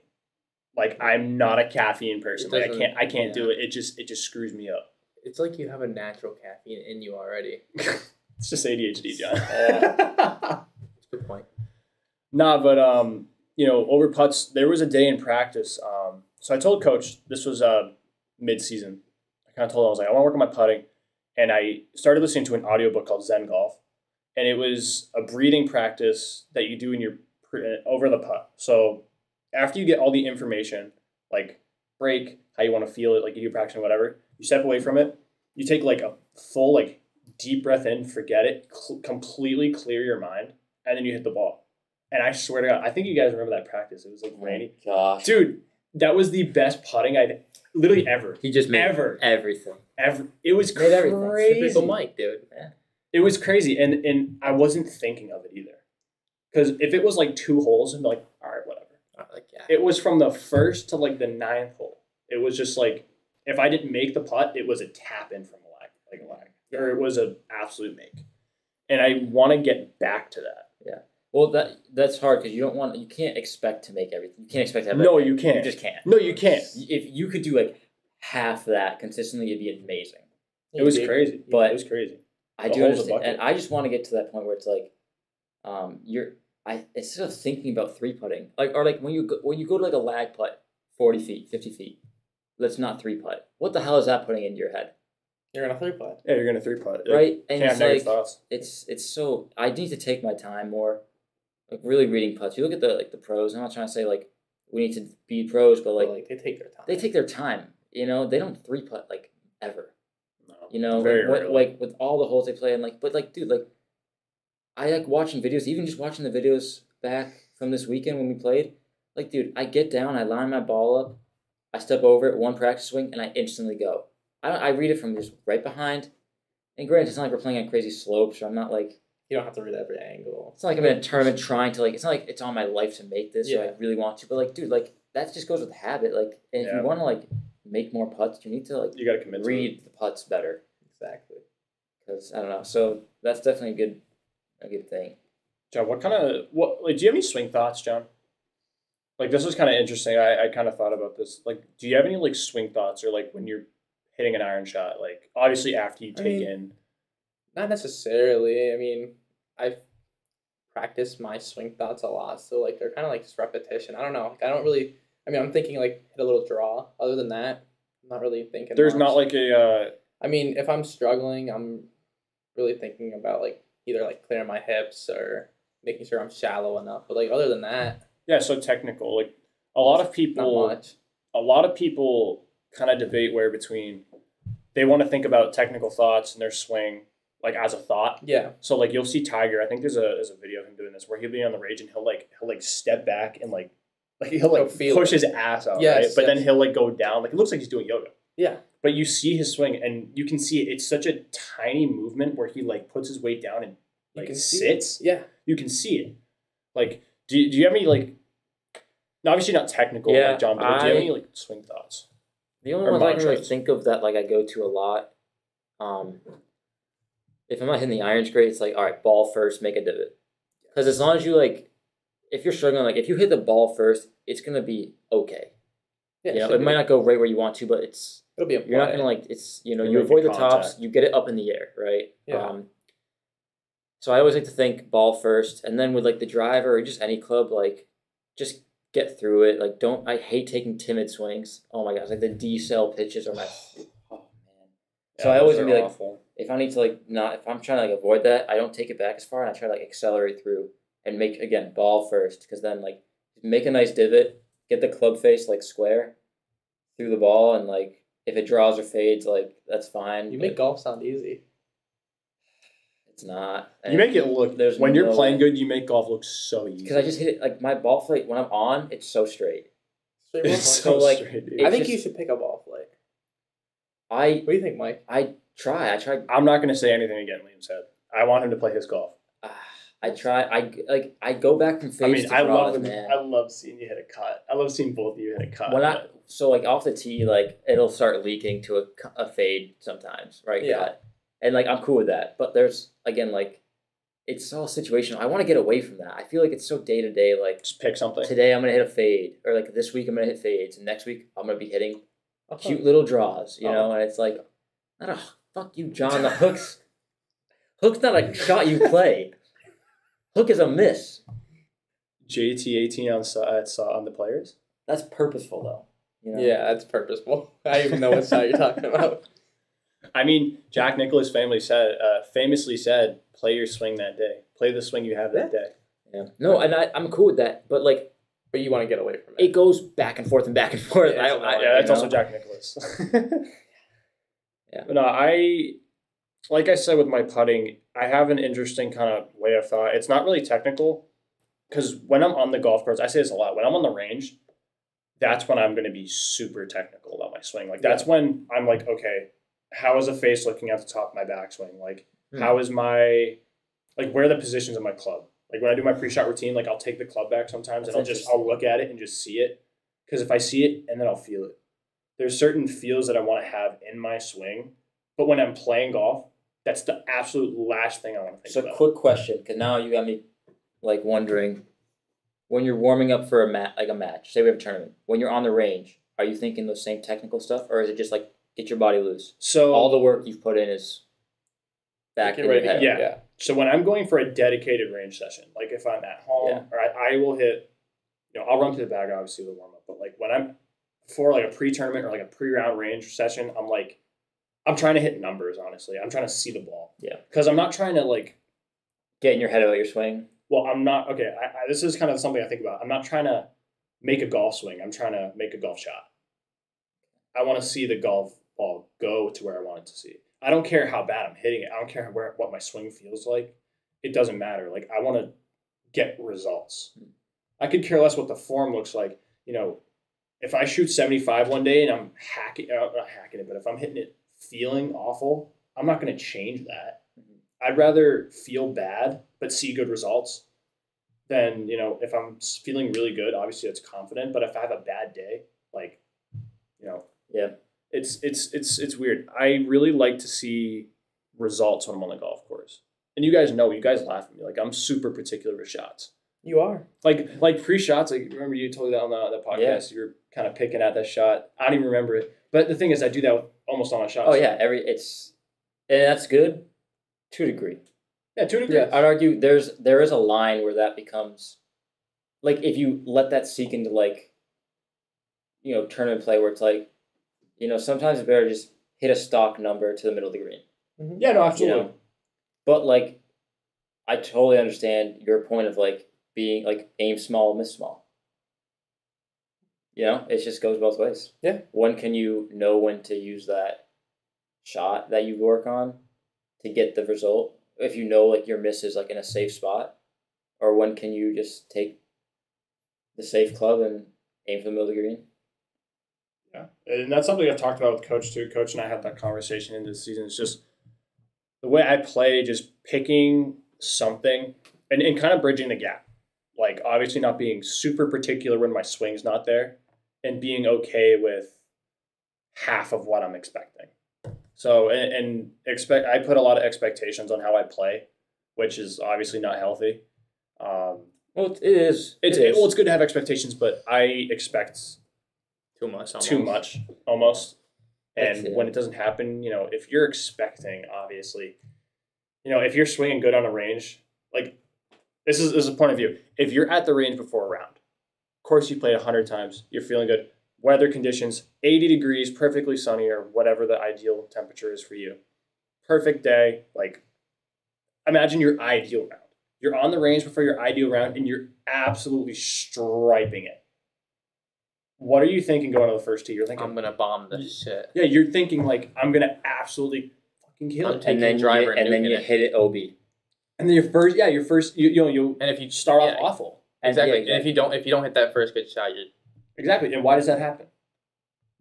like I'm not a caffeine person. Like I can't do it. It just screws me up. It's like you have a natural caffeine in you already. It's just ADHD, John. That's a good point. Nah, but over putts, there was a day in practice. So I told coach this was mid-season. I kind of told him I was like, I want to work on my putting, and I started listening to an audiobook called Zen Golf, and it was a breathing practice that you do in your over the putt. So after you get all the information, like break, how you want to feel it, like you do practice and whatever, you step away from it. You take like a full like deep breath in, forget it, completely clear your mind, and then you hit the ball. And I swear to God, I think you guys remember that practice. It was like rainy. Gosh. Dude, that was the best putting I've literally ever. He just made everything. It was crazy. Typical Mike, dude. Yeah. It was crazy, and I wasn't thinking of it either. Because if it was like 2 holes, I'd be like, all right, whatever. It was from the first to like the 9th hole. It was just like, if I didn't make the putt, it was a tap in from a lag. Or it was an absolute make. And I want to get back to that. Yeah. Well, that's hard because you can't expect to make everything. You can't expect to have No, you can't. You just can't. No, you can't. If you could do like half that consistently, it'd be amazing. It was crazy. But it was crazy. I do understand. And I just want to get to that point where it's like, instead of thinking about 3-putting, like when you go to like a lag putt, 40 feet, 50 feet, let's not 3-putt. What the hell is that putting into your head? You're gonna 3-putt. Yeah, you're gonna 3-putt. Right? And it's like, it's so, I need to take my time more, like really reading putts. You look at the pros, I'm not trying to say like, we need to be pros, but like they take their time. They take their time. They don't 3-putt like ever. No. Very rarely. Like with all the holes they play and like, but like, dude, like, I like watching videos, even just watching the videos back from this weekend when we played. Like, dude, I get down, I line my ball up, I step over it, one practice swing, and I instantly go. I read it from just right behind. And granted, it's not like we're playing on crazy slopes, or I'm not like... You don't have to read every angle. It's not like I'm in a tournament trying to, like... It's not like it's on my life to make this, or I really want to. But, like, dude, like, that just goes with habit. Like, and if you want to, like, make more putts, you need to, like... You got to commit read the putts better. Exactly. Because, I don't know. So, that's definitely a good thing. John, do you have any swing thoughts, John? Like, this was kind of interesting. I kind of thought about this. Like, do you have any, like, swing thoughts or, like, when you're hitting an iron shot? Like, obviously after you take in. Not necessarily. I mean, I've practiced my swing thoughts a lot. So, like, they're kind of like just repetition. I don't know. Like, I don't really, I mean, I'm thinking, like, hit a little draw. Other than that, I'm not really thinking There's much. not, like, I mean, if I'm struggling, I'm really thinking about, like, either, like, clearing my hips or making sure I'm shallow enough. But, like, other than that. Yeah, so technical. Like, a lot of people kind of debate where between they want to think about technical thoughts in their swing, like, as a thought. Yeah. So, like, you'll see Tiger. I think there's a video of him doing this where he'll be on the range and he'll step back and, like he'll push his ass out, right? But then he'll, like, go down. Like, it looks like he's doing yoga. Yeah. But you see his swing, and you can see it. It's such a tiny movement where he, like, puts his weight down and, like, sits. Yeah. You can see it. Like, do you have any, like, obviously not technical, like John, but do you have any, like, swing thoughts? The only ones I can really think of that, like, I go to a lot, if I'm not hitting the irons great, it's like, all right, ball first, make a divot. Because as long as you, like, if you're struggling, like, if you hit the ball first, it's going to be okay. Yeah, it might not go right where you want to, but it'll be you're not going to, like, it's, you avoid the tops, you get it up in the air, right? Yeah. So I always like to think ball first, and then with, like, the driver or just any club, like, just get through it. Like, I hate taking timid swings. Oh my gosh, like the D-cell pitches are my, oh man. Yeah, so I always be like, awful. If I need to, like, if I'm trying to, like, avoid that, I don't take it back as far, and I try to, like, accelerate through and make, again, ball first, because then, like, make a nice divot, get the club face, like, square through the ball, and, like, if it draws or fades, like, that's fine. You make golf sound easy. It's not. You make it look, when you're playing good, you make golf look so easy. Because I just hit it, like, my ball flight, when I'm on, it's so straight. It's so like, straight, dude. I think you should pick a ball flight. What do you think, Mike? I try. I'm not going to say anything again, Liam said. I want him to play his golf. I go back from fades to draws, man. I love seeing you hit a cut. I love seeing both of you hit a cut. Like, off the tee, like, it'll start leaking to a fade sometimes, right? Yeah. Cut. And, like, I'm cool with that. But there's, again, like, it's all situational. I want to get away from that. I feel like it's so day-to-day, like... Just pick something. Today I'm going to hit a fade. Or, like, this week I'm going to hit fades. And next week I'm going to be hitting cute little draws, you know? And it's like, fuck you, John. The hook's not a shot you play. Hook is a miss. JT18 on the players? That's purposeful, though. You know? Yeah, that's purposeful. I don't even know what shot you're talking about. I mean, Jack Nicklaus famously said, play your swing that day. Play the swing you have that day. Yeah. No, and I'm cool with that, but, like... But you want to get away from it. It goes back and forth and back and forth. Yeah, it's also Jack Nicklaus. Yeah. But no, like I said with my putting, I have an interesting kind of way of thought. It's not really technical, because when I'm on the golf course, I say this a lot, when I'm on the range, that's when I'm going to be super technical about my swing. Like, that's when I'm like, okay, how is a face looking at the top of my backswing? Like, how is my, like, where are the positions of my club? Like, when I do my pre-shot routine, like, I'll take the club back sometimes and I'll look at it and just see it. Because if I see it, and then I'll feel it. There's certain feels that I want to have in my swing, but when I'm playing golf, that's the absolute last thing I want to think about. So, quick question, because now you got me, like, wondering, when you're warming up for a match, say we have a tournament, when you're on the range, are you thinking those same technical stuff, or is it just, like, get your body loose? So all the work you've put in is back in your head. Yeah. So when I'm going for a dedicated range session, like if I'm at home, or I will hit, I'll run through the bag, obviously, the warm up, but, like, when I'm for, like, a pre-tournament or, like, a pre-round range session, I'm trying to hit numbers, honestly. I'm trying to see the ball. Yeah. Because I'm not trying to, like... Get in your head about your swing? Well, I'm not... Okay, this is kind of something I think about. I'm not trying to make a golf swing. I'm trying to make a golf shot. I want to see the golf ball go to where I want it to see. I don't care how bad I'm hitting it. I don't care what my swing feels like. It doesn't matter. Like, I want to get results. I could care less what the form looks like. If I shoot 75 one day and I'm not hacking it, but if I'm hitting it feeling awful, I'm not going to change that. I'd rather feel bad but see good results than, if I'm feeling really good, obviously it's confident, but if I have a bad day, like, yeah, it's weird. I really like to see results when I'm on the golf course. And you guys laugh at me. Like I'm super particular with shots. You are. Like pre-shots, like remember you told me that on the podcast, Yeah. you were kind of picking at that shot. I don't even remember it. But the thing is I do that with almost all my shots. Oh yeah, and that's good to a degree. Yeah, to a degree. Yeah. I'd argue there is a line where that becomes like if you let that seek into like tournament play where it's like sometimes it's better to just hit a stock number to the middle of the green. Mm-hmm. Yeah, no, absolutely. But like I totally understand your point of like being like aim small, miss small. It just goes both ways. Yeah. When can you know when to use that shot that you work on to get the result? If you know like your miss is like in a safe spot, or when can you just take the safe club and aim for the middle of the green? Yeah, and that's something I've talked about with Coach too. Coach and I had that conversation in this season. It's just the way I play, just picking something and kind of bridging the gap. Like obviously not being super particular when my swing's not there and being okay with half of what I'm expecting. So, I put a lot of expectations on how I play, which is obviously not healthy. Well, it is. It's good to have expectations, but I expect Too much. Almost. And when it doesn't happen, if you're expecting, obviously, if you're swinging good on a range, like this is a point of view. If you're at the range before a round, of course you played 100 times, you're feeling good. Weather conditions, 80 degrees, perfectly sunny, or whatever the ideal temperature is for you. Perfect day. Like, imagine your ideal round. You're on the range before your ideal round, and you're absolutely striping it. What are you thinking going to the first tee? You're thinking, I'm going to bomb this shit. Yeah, you're thinking, like, I'm going to absolutely fucking kill it. And then you hit it OB. And then your first, you and if you start off awful. Exactly. And if you don't hit that first good shot, you're... Exactly. And why does that happen?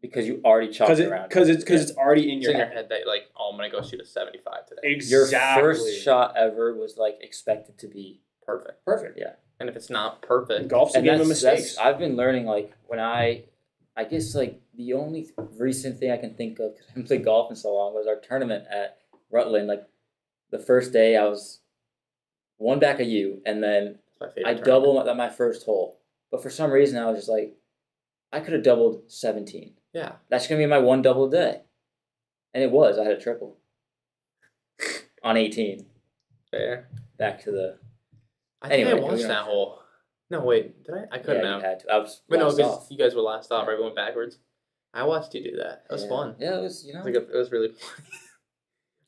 Because you already chopped it around. Because it's already in your head that like, I'm gonna go shoot a 75 today. Exactly. Your first shot ever was like expected to be perfect. Yeah. And if it's not perfect, golf's a game of mistakes. I've been learning like when I guess like the only recent thing I can think of because I haven't played golf in so long was our tournament at Rutland. Like the first day I was one back of you, and then I doubled my first hole. But for some reason I was just like, I could have doubled 17. Yeah. That's going to be my one double day. And it was. I had a triple. On 18. Fair. Back to the... I think I watched that hole. No, wait. Did I? I couldn't have. You had to. I was because you guys were last off, right? We went backwards. I watched you do that. It was fun. Yeah, it was, it was really fun.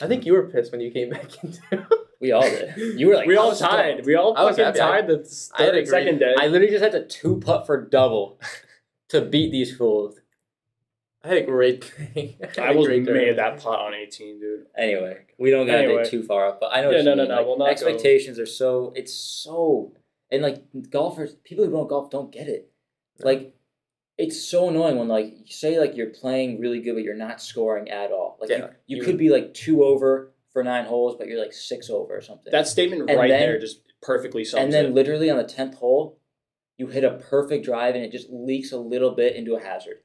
I think you were pissed when you came back into. We all did. You were like, we all tied. We all fucking tied the second day. I literally just had to 2-putt for double to beat these fools. I had a great thing. I was made that putt on 18, dude. Anyway, we don't gotta dig too far up, but I know what you mean. No. We'll not expectations are so. It's so, and like golfers, people who don't golf don't get it. No. Like, it's so annoying when like you say like you're playing really good, but you're not scoring at all. Like you could be like 2 over for 9 holes, but you're like 6 over or something. That statement there just perfectly sums it. And then literally on the 10th hole, you hit a perfect drive and it just leaks a little bit into a hazard.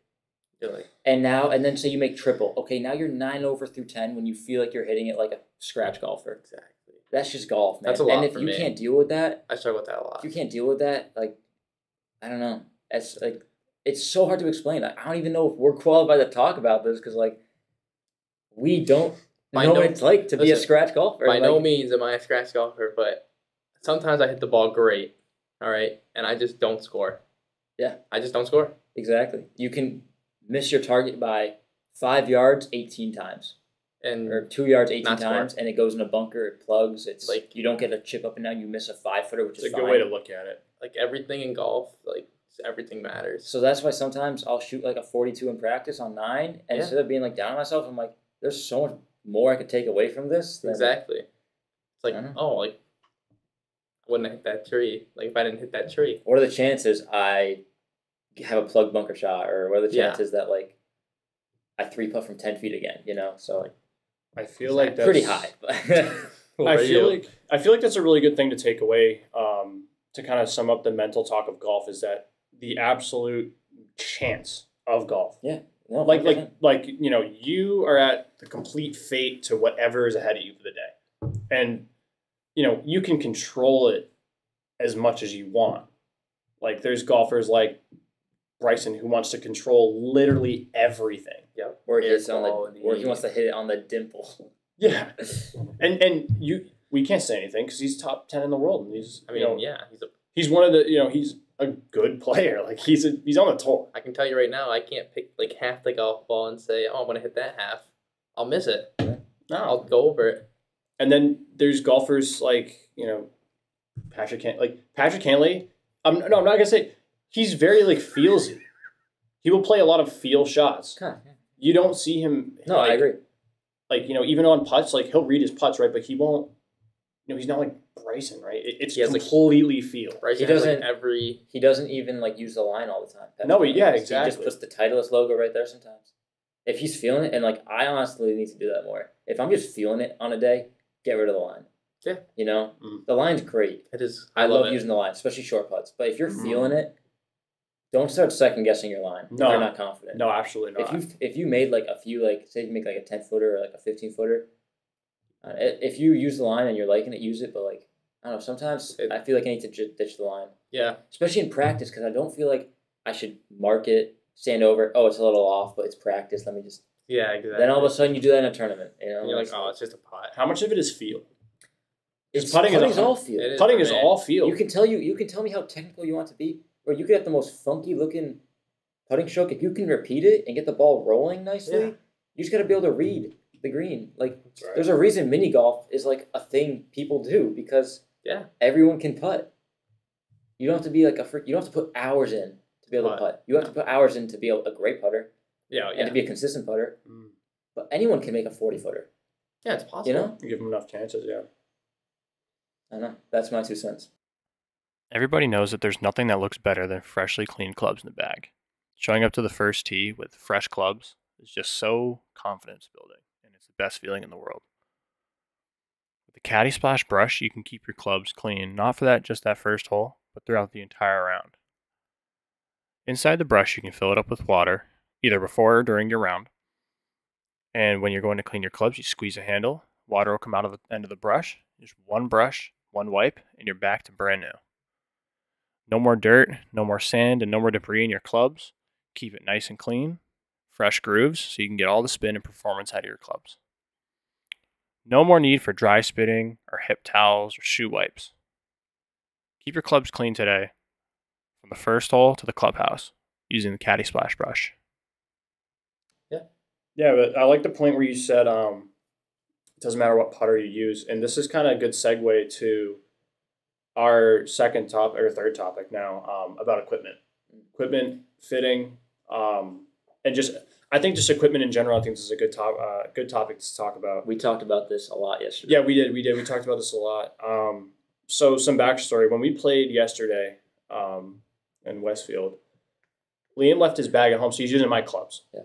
Really? And then say you make triple. Okay, now you're 9 over through 10 when you feel like you're hitting it like a scratch golfer. Exactly. That's just golf, man. That's a lot. And if you can't deal with that, I struggle with that a lot. If you can't deal with that, like, I don't know. It's like it's so hard to explain. I don't even know if we're qualified to talk about this because like we don't know what it's like to be a scratch golfer. By no means am I a scratch golfer, but sometimes I hit the ball great. All right, and I just don't score. Yeah, I just don't score. Exactly. You can miss your target by 5 yards 18 times. Or 2 yards 18 times, and it goes in a bunker, it plugs. It's like you don't get a chip up and down, you miss a 5-footer, which is fine. It's a good way to look at it. Like everything in golf, like everything matters. So that's why sometimes I'll shoot like a 42 in practice on 9, and instead of being like down on myself, I'm like, there's so much more I could take away from this. Exactly. It's like, I wouldn't have hit that tree. Like if I didn't hit that tree. What are the chances I have a plug bunker shot, or what are the chances that like I 3-putt from 10 feet again? So like. I feel like that's pretty high. I feel like that's a really good thing to take away. To kind of sum up the mental talk of golf is that the absolute chance of golf. Yeah. No, you are at the complete fate to whatever is ahead of you for the day, and you can control it as much as you want. Like there's golfers like Bryson who wants to control literally everything. Yep. Or he wants to hit it on the dimple. Yeah. And we can't say anything because he's top 10 in the world, and he's he's one of the he's a good player. Like he's on the tour. I can tell you right now, I can't pick like half the golf ball and say, "Oh, I'm gonna hit that half." I'll miss it. No, I'll go over it. And then there's golfers like Patrick Cantlay. I'm not gonna say he's very like feelsy. He will play a lot of feel shots. Huh. You don't see him. No, I agree. Like even on putts, like he'll read his putts right, but he won't. He's not like Bryson, right? It's completely feel. Bryson he doesn't even like use the line all the time. Exactly. He just puts the Titleist logo right there sometimes. If he's feeling it, and like I honestly need to do that more. If I'm just feeling it on a day, get rid of the line. Yeah. The line's great. It is. I love using the line, especially short putts. But if you're feeling it, don't start second guessing your line. No, if you're not confident. No, absolutely not. If you made like a few say you make like a 10-footer or like a 15-footer, if you use the line and you're liking it, use it. But like I don't know, sometimes I feel like I need to ditch the line. Yeah. Especially in practice, because I don't feel like I should mark it, stand over. Oh, it's a little off, but it's practice. Let me just. Yeah, exactly. Then all of a sudden you do that in a tournament. And you're like, oh, it's just a putt. How much of it is feel? Putting is all feel. Putting is all feel. You can tell me how technical you want to be, or you could have the most funky looking putting stroke. If you can repeat it and get the ball rolling nicely, you just got to be able to read the green. Like there's a reason mini golf is like a thing people do because everyone can putt. You don't have to be like you don't have to put hours in to be able to putt. You have to put hours in to be a great putter. And to be a consistent putter. But anyone can make a 40-footer. Yeah, it's possible. You give them enough chances, I know. That's my 2 cents. Everybody knows that there's nothing that looks better than freshly cleaned clubs in the bag. Showing up to the first tee with fresh clubs is just so confidence building, and it's the best feeling in the world. With the Caddy Splash brush, you can keep your clubs clean, not for just that first hole, but throughout the entire round. Inside the brush, you can fill it up with water, either before or during your round. And when you're going to clean your clubs, you squeeze a handle, water will come out of the end of the brush, just one brush, one wipe, and you're back to brand new. No more dirt, no more sand, and no more debris in your clubs. Keep it nice and clean, fresh grooves, so you can get all the spin and performance out of your clubs. No more need for dry spitting or hip towels or shoe wipes. Keep your clubs clean today, from the first hole to the clubhouse, using the Caddy Splash brush. Yeah, but I like the point where you said it doesn't matter what putter you use, and this is kind of a good segue to our second topic or third topic now about equipment, fitting, and just I think just equipment in general. I think this is a good topic to talk about. We talked about this a lot yesterday. Yeah, we did. We talked about this a lot. So some backstory: when we played yesterday in Westfield, Liam left his bag at home, so he's using my clubs. Yeah.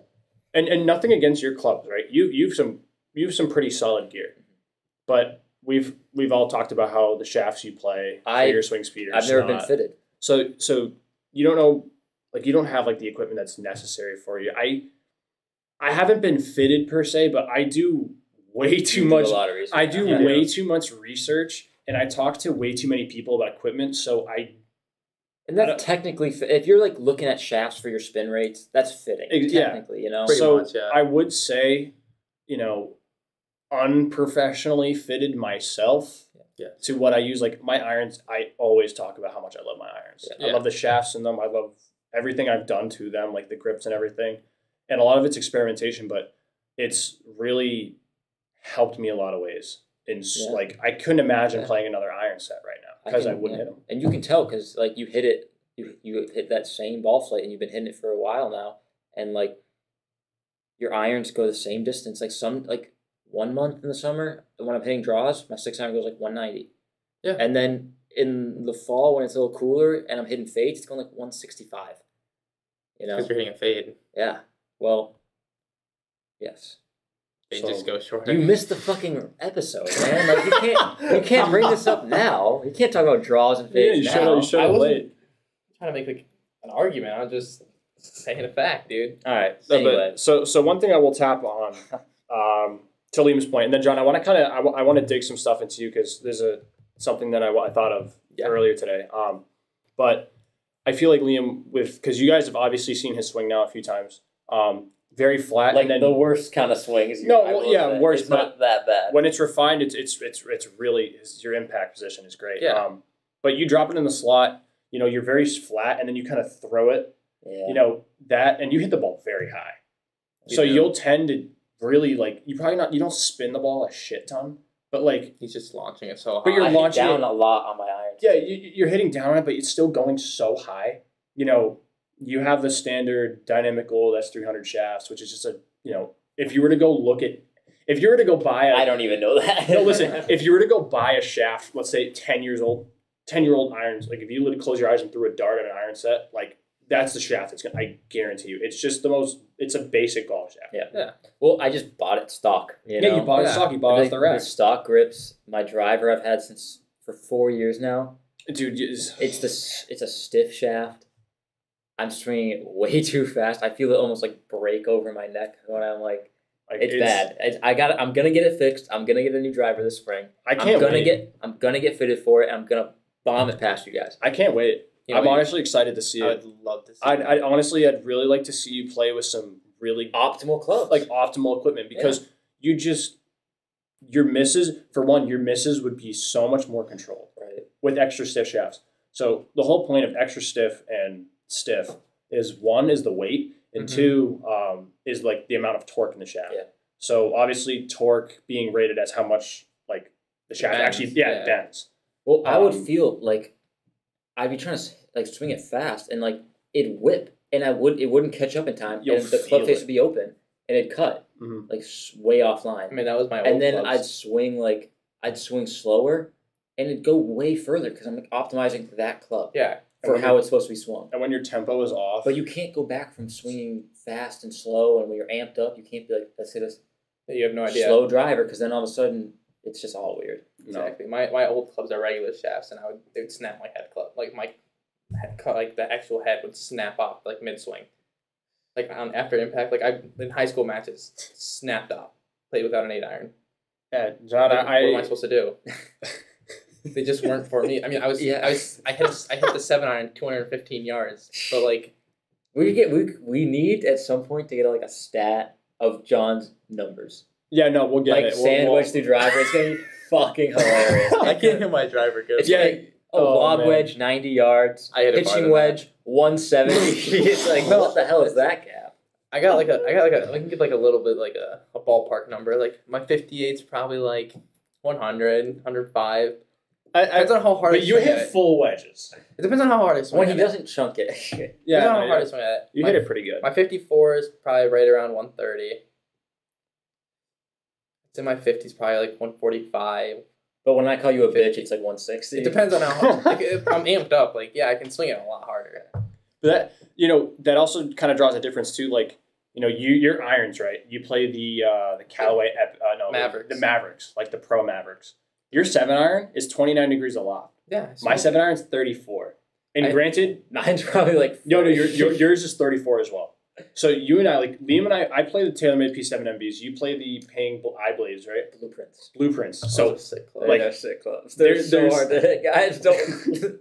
And nothing against your clubs, right? You have some pretty solid gear, but we've all talked about how the shafts you play for your swing speed are I've never been fitted. So you don't know, like you don't have like the equipment that's necessary for you. I haven't been fitted per se, but I do way too much. I do way too much research, and I talk to way too many people about equipment. So And that's technically, if you're like looking at shafts for your spin rates, that's fitting. Technically, Pretty much, yeah. I would say, unprofessionally fitted myself to what I use. Like my irons, I always talk about how much I love my irons. Yeah. I love the shafts in them. I love everything I've done to them, like the grips and everything. And a lot of it's experimentation, but it's really helped me a lot of ways. Like I couldn't imagine playing another iron set right now because I wouldn't hit them. And you can tell because like you hit it, you hit that same ball flight, and you've been hitting it for a while now, and like your irons go the same distance. Like 1 month in the summer when I'm hitting draws, my 6-iron goes like 190. Yeah. And then in the fall when it's a little cooler and I'm hitting fades, it's going like 165. Because you're hitting a fade. Yeah. Well, yes. They just go short. You missed the fucking episode, man. Like you can't bring this up now. You can't talk about draws and fades now. You should have played. Trying to make like an argument. I'm just saying a fact, dude. All right. Anyway. So one thing I will tap on to Liam's point, and then John, I want to dig some stuff into you because there's something that I thought of earlier today. But I feel like Liam, because you guys have obviously seen his swing now a few times. Very flat, like and then the worst kind of swings. Worse. It's not that bad. When it's refined, it's really your impact position is great. Yeah. But you drop it in the slot, you're very flat, and then you kind of throw it. Yeah. And you hit the ball very high. So you'll tend to really you don't spin the ball a shit ton, but he's just launching it so high. But you're launching down a lot on my irons. Yeah, you're hitting down on it, but it's still going so high. You have the standard dynamical S300 shafts, which is just if you were to go buy I don't even know that. No, listen, if you were to go buy a shaft, let's say 10-year-old irons, if you literally close your eyes and threw a dart at an iron set, that's the shaft I guarantee you. It's just it's a basic golf shaft. Yeah. Well, I just bought it stock. You bought it stock. You bought it off the rack. The stock grips, my driver I've had for 4 years now. Dude, it's a stiff shaft. I'm swinging it way too fast. I feel it almost break over my neck when I'm it's bad. I'm gonna get it fixed. I'm gonna get a new driver this spring. I'm gonna get fitted for it. And I'm gonna bomb it past you guys. I can't wait. I'm honestly excited to see it. I would love to see it. I'd really like to see you play with some really optimal clubs, optimal equipment, because your misses would be so much more controlled with extra stiff shafts. So the whole point of extra stiff and stiff is, one is the weight, and two is the amount of torque in the shaft. Yeah. So obviously torque being rated as how much the shaft actually bends. Well, I would feel I'd be trying to swing it fast and it'd whip, and it wouldn't catch up in time, and the club face would be open and it'd cut way offline. I mean, that was my old and then clubs. I'd swing slower, and it'd go way further because I'm optimizing that club. Yeah. For how it's supposed to be swung. And when your tempo is off. But you can't go back from swinging fast and slow, and when you're amped up, you can't be let's hit a you have no idea. Slow driver, because then all of a sudden it's just all weird. Exactly. No. My old clubs are regular shafts, and they would snap my head club. My head cut, the actual head would snap off mid swing. After impact, I in high school matches snapped off. Played without an 8-iron. Yeah, John, what am I supposed to do? They just weren't for me. I mean, I hit the 7-iron 215 yards, but we need at some point to get a stat of John's numbers. Yeah, no, we'll get it. Sandwich through driver. It's gonna be fucking hilarious. I can't hit my driver good. It's lob wedge 90 yards. I hit pitching wedge 170. It's what the hell is that gap? I can give a little bit a ballpark number. My 58's probably 100, 105. Depends on how hard. But you hit full wedges. It depends on how hard I swing. When he doesn't chunk it. Depends on how hard I swing at it. You hit it pretty good. My 54 is probably right around 130. I'd say my 50 is probably 145. But when I call you a bitch, it's 160. It depends on how hard. If I'm amped up, I can swing it a lot harder. But that also kind of draws a difference too. Your irons, right? You play the Callaway Mavericks. The Mavericks, the Pro Mavericks. Your 7-iron is 29 degrees aloft. Yeah. My 7-iron is 34. And granted, mine's probably yours is 34 as well. So you and I, Liam and I play the TaylorMade P7 MBs. You play the Ping eye blades, right? Blueprints. So sick clubs. They're sick clubs. They're so hard to hit, guys. Don't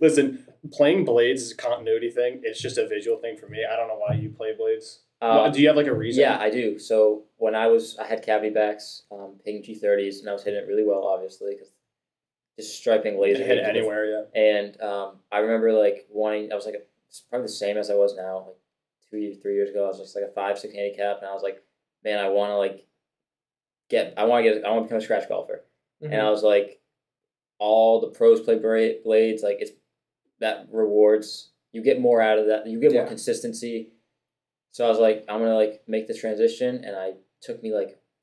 listen. Playing blades is a continuity thing. It's just a visual thing for me. I don't know why you play blades. Do you have a reason? Yeah, I do. So when I had cavity backs, Ping G30s, and I was hitting it really well, obviously, because just striping laser. You hit it anywhere, yeah. And I remember wanting. I was it's probably the same as I was now. 3 years ago, I was just a 5-6 handicap, and I was man, I want to become a scratch golfer. Mm-hmm. And I was all the pros play blades. It's that rewards. You get more out of that. You get more consistency. So I was I'm gonna make the transition, and it took me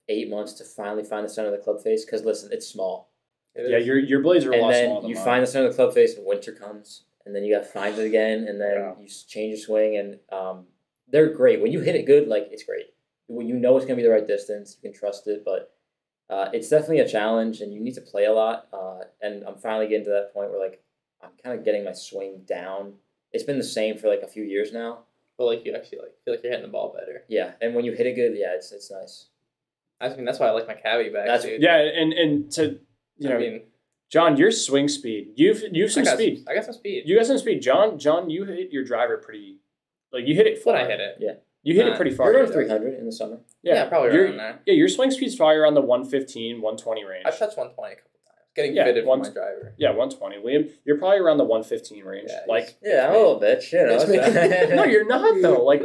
8 months to finally find the center of the club face. Because listen, it's small. Your blades are a lot smaller. And then you find the center of the club face, and winter comes, and then you got to find it again, and then you change your swing, and they're great when you hit it good. It's great. When you know it's gonna be the right distance, you can trust it. But it's definitely a challenge, and you need to play a lot. And I'm finally getting to that point where I'm kind of getting my swing down. It's been the same for a few years now. But you actually feel you're hitting the ball better. Yeah, and when you hit it good, it's nice. I think that's why I like my cabbie back. Yeah, and to John, your swing speed. You've some speed. I got some speed. You got some speed. John, you hit your driver pretty. Like you hit it far. When I hit it, Yeah. You hit it pretty far. You're around 300 in the summer. Yeah, probably around that. Yeah, your swing speed's probably around the 115, 120 range. I've touched 120 a couple times. Getting fitted for my driver. Yeah, 120. Liam, you're probably around the 115 range. Yeah, I'm a little bitch. You know, no, you're not though. Like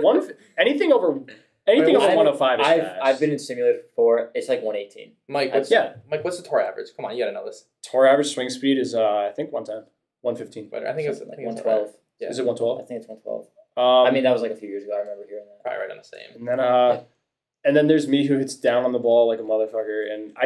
anything over 105 is fast. I've been in simulator before. It's like 118. Mike, what's the tour average? Come on, you gotta know this. Tour average swing speed is I think 110, 115. But I think it's like 112. Yeah. Is it 112? I think it's 112. I mean, that was like a few years ago. I remember hearing that. Probably right on the same. And then there's me who hits down on the ball like a motherfucker, and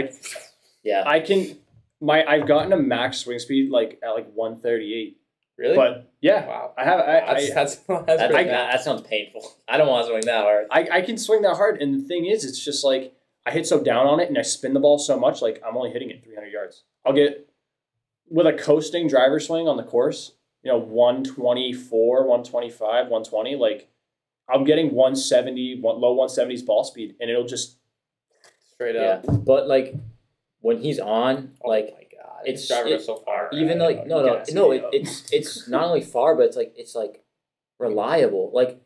I've gotten a max swing speed like at like 138. Really? But yeah, wow. I have. That sounds painful. I don't want to swing that hard. I can swing that hard, and the thing is, it's just like I hit so down on it, and I spin the ball so much, like I'm only hitting it 300 yards. I'll get with a coasting driver swing on the course. 124, 125, 120, like I'm getting 170, low 170s ball speed, and it'll just straight up. Yeah. But like when he's on, like my God, it's driving so far. Even like it's not only far, but it's like reliable. Like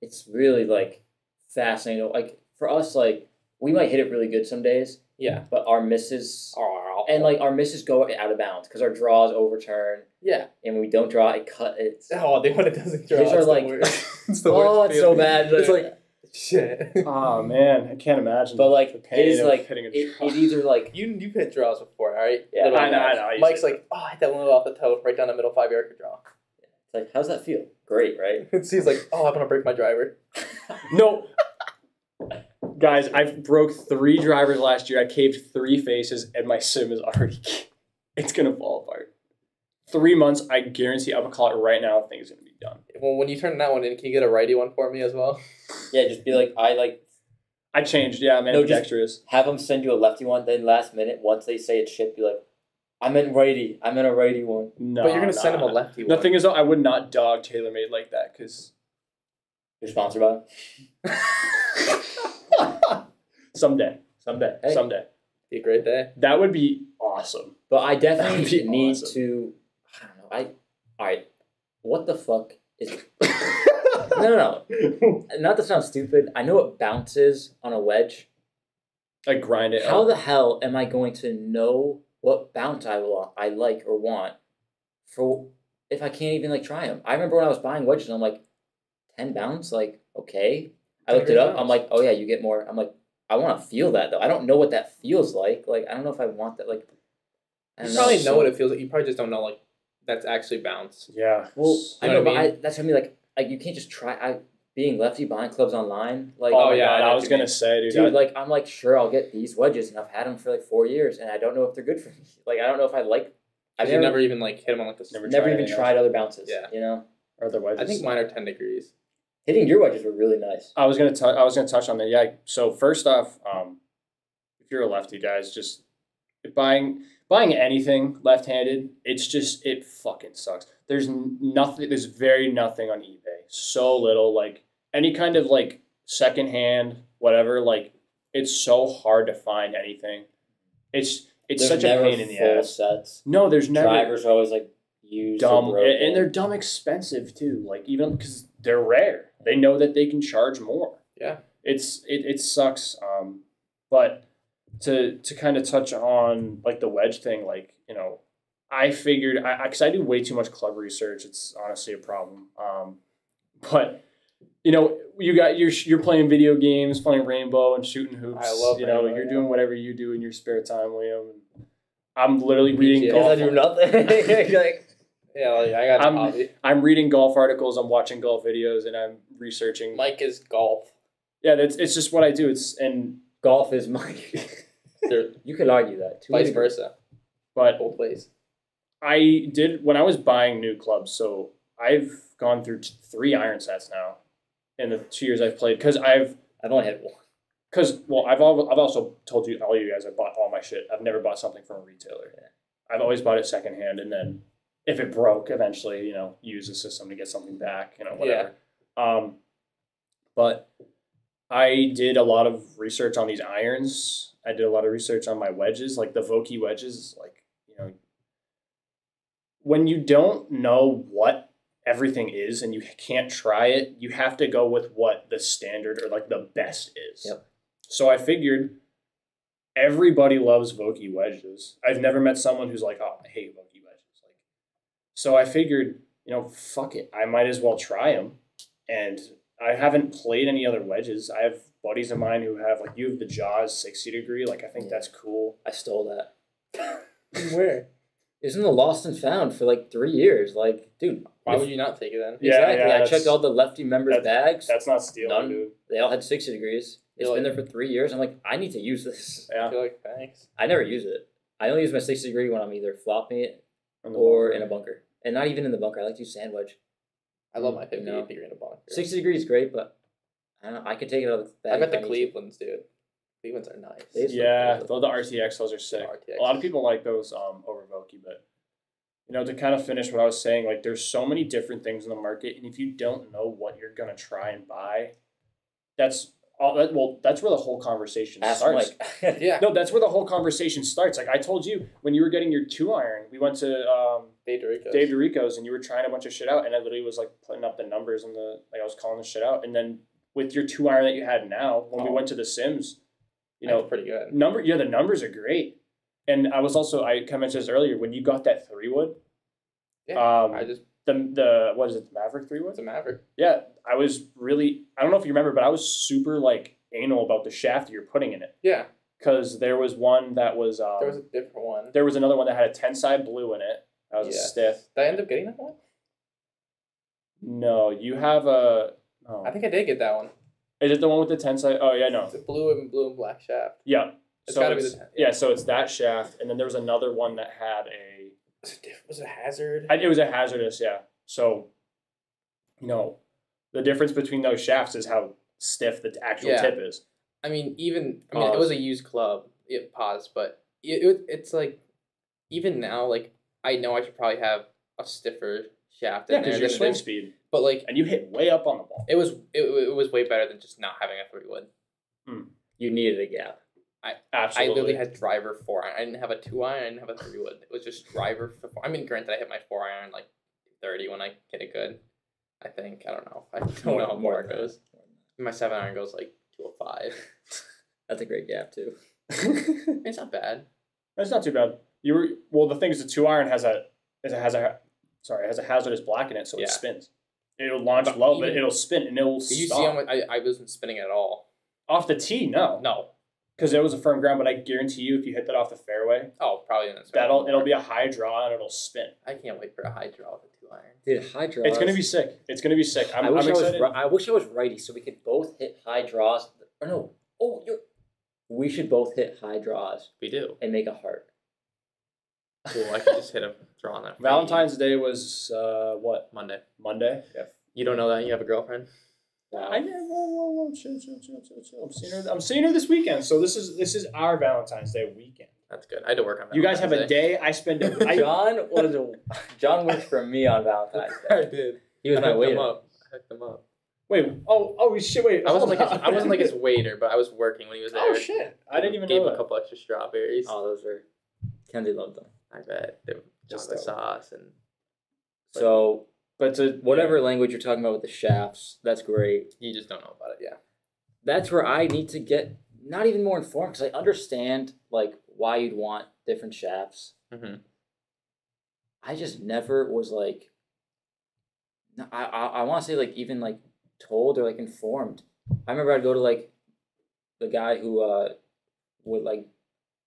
it's really like fascinating. Like for us, like we might hit it really good some days. Yeah. But our misses and like our misses go out of bounds because our draws overturn. Yeah. And when we don't draw, it cut it. When it doesn't draw, these are like it's the worst it's so bad. It's like shit. Oh man, I can't imagine. But like it is like hitting it either like you've hit draws before, all right? Yeah, I know. Mike's like, I hit that one off the toe right down the middle 5-yard draw. It's like, how's that feel? Great, right? He's like, I'm gonna break my driver. No. Guys, I broke 3 drivers last year. I caved 3 faces, and my sim is already... It's going to fall apart. 3 months, I guarantee, I'm going to call it right now, I think it's going to be done. Well, when you turn that one in, can you get a righty one for me as well? Yeah, just be like, I changed, yeah, man. No, dexterous. Have them send you a lefty one, then last minute, once they say it's shit, be like, I meant righty. I meant a righty one. No, but you're going to send them a lefty one. The thing is, though, I would not dog TaylorMade like that, because... You're sponsored by them? Someday. Hey. Someday. Be a great day. That would be awesome. But I definitely need to. I don't know. All right. What the fuck is? No. Not to sound stupid. I know it bounces on a wedge. Like grind it. How the hell am I going to know what bounce I like or want for if I can't even like try them? I remember when I was buying wedges, I'm like, 10 bounce, like okay. I looked it up. I'm like, oh yeah, you get more. I'm like, I want to feel that though. I don't know what that feels like. Like I don't know if I want that. Like you probably know what it feels like. You probably just don't know like that's actually bounce. Yeah. Well, I know, but that's what I mean. Like you can't just try. Being lefty buying clubs online. Like I was gonna say, dude. Like I'm like sure I'll get these wedges, and I've had them for like 4 years, and I don't know if they're good for me. Like I don't know if I like. I've never even like hit them on like this. Never even tried other bounces. Yeah. You know. Or other wedges. I think mine are 10 degrees. Hitting your wedges were really nice. I was gonna touch on that. Yeah. So first off, if you're a lefty, guys, just buying anything left-handed, it fucking sucks. There's nothing. There's very nothing on eBay. So little. Like any kind of like secondhand whatever. Like it's so hard to find anything. It's such a pain in the ass. Sets. No, there's never. Drivers are always like used. Dumb, and they're dumb expensive too. Like even because they're rare. They know that they can charge more. Yeah. It sucks. But to kind of touch on like the wedge thing, like, I figured because I do way too much club research. It's honestly a problem. But you're playing video games, playing Rainbow and shooting hoops. I love Rainbow, you're doing whatever you do in your spare time, Liam. I'm literally reading golf. I do nothing. Yeah, I got a hobby. I'm reading golf articles. I'm watching golf videos, and I'm researching. Mike is golf. Yeah, it's just what I do. And golf is Mike. You could argue that too. Vice versa, but both ways. I did when I was buying new clubs. So I've gone through 3 iron sets now in the 2 years I've played because I've only had 1. Because I've also told you all you guys I bought all my shit. I've never bought something from a retailer. Yeah. I've always bought it secondhand, and then if it broke, eventually use the system to get something back. Whatever. Yeah. But I did a lot of research on these irons. I did a lot of research on my wedges, like the Vokey wedges. Like when you don't know what everything is and you can't try it, you have to go with what the standard or like the best is. Yep. So I figured everybody loves Vokey wedges. I've never met someone who's like, oh, I hate Vokey wedges. Like, so I figured, fuck it. I might as well try them. And I haven't played any other wedges. I have buddies of mine who have, like, you have the Jaws 60 degree. Like, I think that's cool. I stole that. Where? It was in the Lost and Found for like 3 years. Like, dude. Why would you not take it then? Exactly. Yeah, I checked all the lefty members' bags. That's not stealing, dude. They all had 60 degrees. It's been there for 3 years. I'm like, I need to use this. Yeah. I feel like, thanks. I never use it. I only use my 60 degree when I'm either flopping it or in a bunker. And not even in the bunker. I like to use sand wedge. I love my 50 degree in a bunker. 60 degrees is great, but I don't know. I could take it out of the bag. I got the Clevelands, dude. Clevelands are nice. Yeah, the RTX, those are sick. A lot of people like those over Vokey, but to kind of finish what I was saying, like there's so many different things in the market, and if you don't know what you're gonna try and buy, that's where the whole conversation starts. Yeah. No, that's where the whole conversation starts. Like I told you, when you were getting your 2-iron, we went to Dave DeRico's, and you were trying a bunch of shit out, and I literally was like putting up the numbers and I was calling the shit out, and then with your 2-iron that you had now, when we went to the Sims, pretty good. The numbers are great. And I was also, I kind of mentioned this earlier, when you got that 3-wood. Yeah. The what is it, the Maverick 3-wood? It's a Maverick. Yeah. I was really, I don't know if you remember, but I was super like anal about the shaft you're putting in it. Yeah. Because there was one that was. There was a different one. There was another one that had a 10-side blue in it. That was a stiff. Did I end up getting that one? No, you have a. Oh. I think I did get that one. Is it the one with the 10-side? Oh, yeah, no. It's a blue and black shaft. Yeah. It's gotta be the 10. Yeah, so it's that shaft, and then there was another one that had a. Was it a hazard? It was a hazardous, yeah. So, the difference between those shafts is how stiff the actual tip is. I mean, it was a used club. It paused, but it's like, even now, like, I know I should probably have a stiffer shaft. Yeah, because your swing speed. But like, and you hit way up on the ball. It was way better than just not having a 3-wood. You needed a gap. Absolutely. I literally had driver 4-iron. I didn't have a 2-iron. I didn't have a 3-wood. It was just driver for 4. I mean, granted, I hit my 4-iron like 30 when I get it good. I think. I don't know. I don't know how more it goes. My 7-iron goes like 205. That's a great gap too. It's not bad. It's not too bad. The thing is, the 2-iron has a hazardous black in it, so it spins. It'll launch low, but it'll spin and it'll stop. You see how much I wasn't spinning at all. Off the tee, no. Because it was a firm ground, but I guarantee you, if you hit that off the fairway, probably in it'll be a high draw and it'll spin. I can't wait for a high draw with a 2-iron. Dude, high draws. It's gonna be sick. I'm excited. I wish I was righty so we could both hit high draws. Or no, we should both hit high draws. We do, and make a heart. Cool. I could just hit a draw on that. Valentine's Day was what? Monday. Yeah. You don't know that you have a girlfriend? I know. Whoa, chill. I'm seeing her this weekend, so this is our Valentine's Day weekend. That's good. I had to work on that. You guys have a day. I spend it. John worked for me on Valentine's Day. I did. He was my waiter. I hooked him up. Wait. Oh shit. Wait. I wasn't like his waiter, but I was working when he was there. Oh shit! I didn't even know that. Gave him a couple extra strawberries. Oh, those were. Kenzie loved them. I bet. Just the sauce and. So. But to whatever language you're talking about with the shafts, that's great. You just don't know about it, yeah. That's where I need to get not even more informed because I understand like why you'd want different shafts. Mm-hmm. I just never was like. I want to say like even like told or like informed. I remember I'd go to like the guy who would like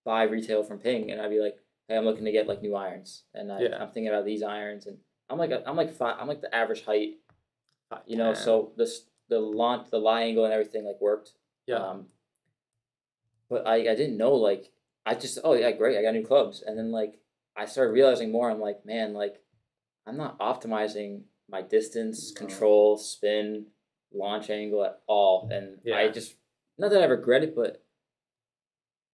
buy retail from Ping, and I'd be like, "Hey, I'm looking to get like new irons, and I'm thinking about these irons and." I'm like the average height, so the lie angle and everything like worked. Yeah. But I didn't know like I just great, I got new clubs, and then like I started realizing more. I'm like, man, like I'm not optimizing my distance, control, spin, launch angle at all, and I just not that I regret it, but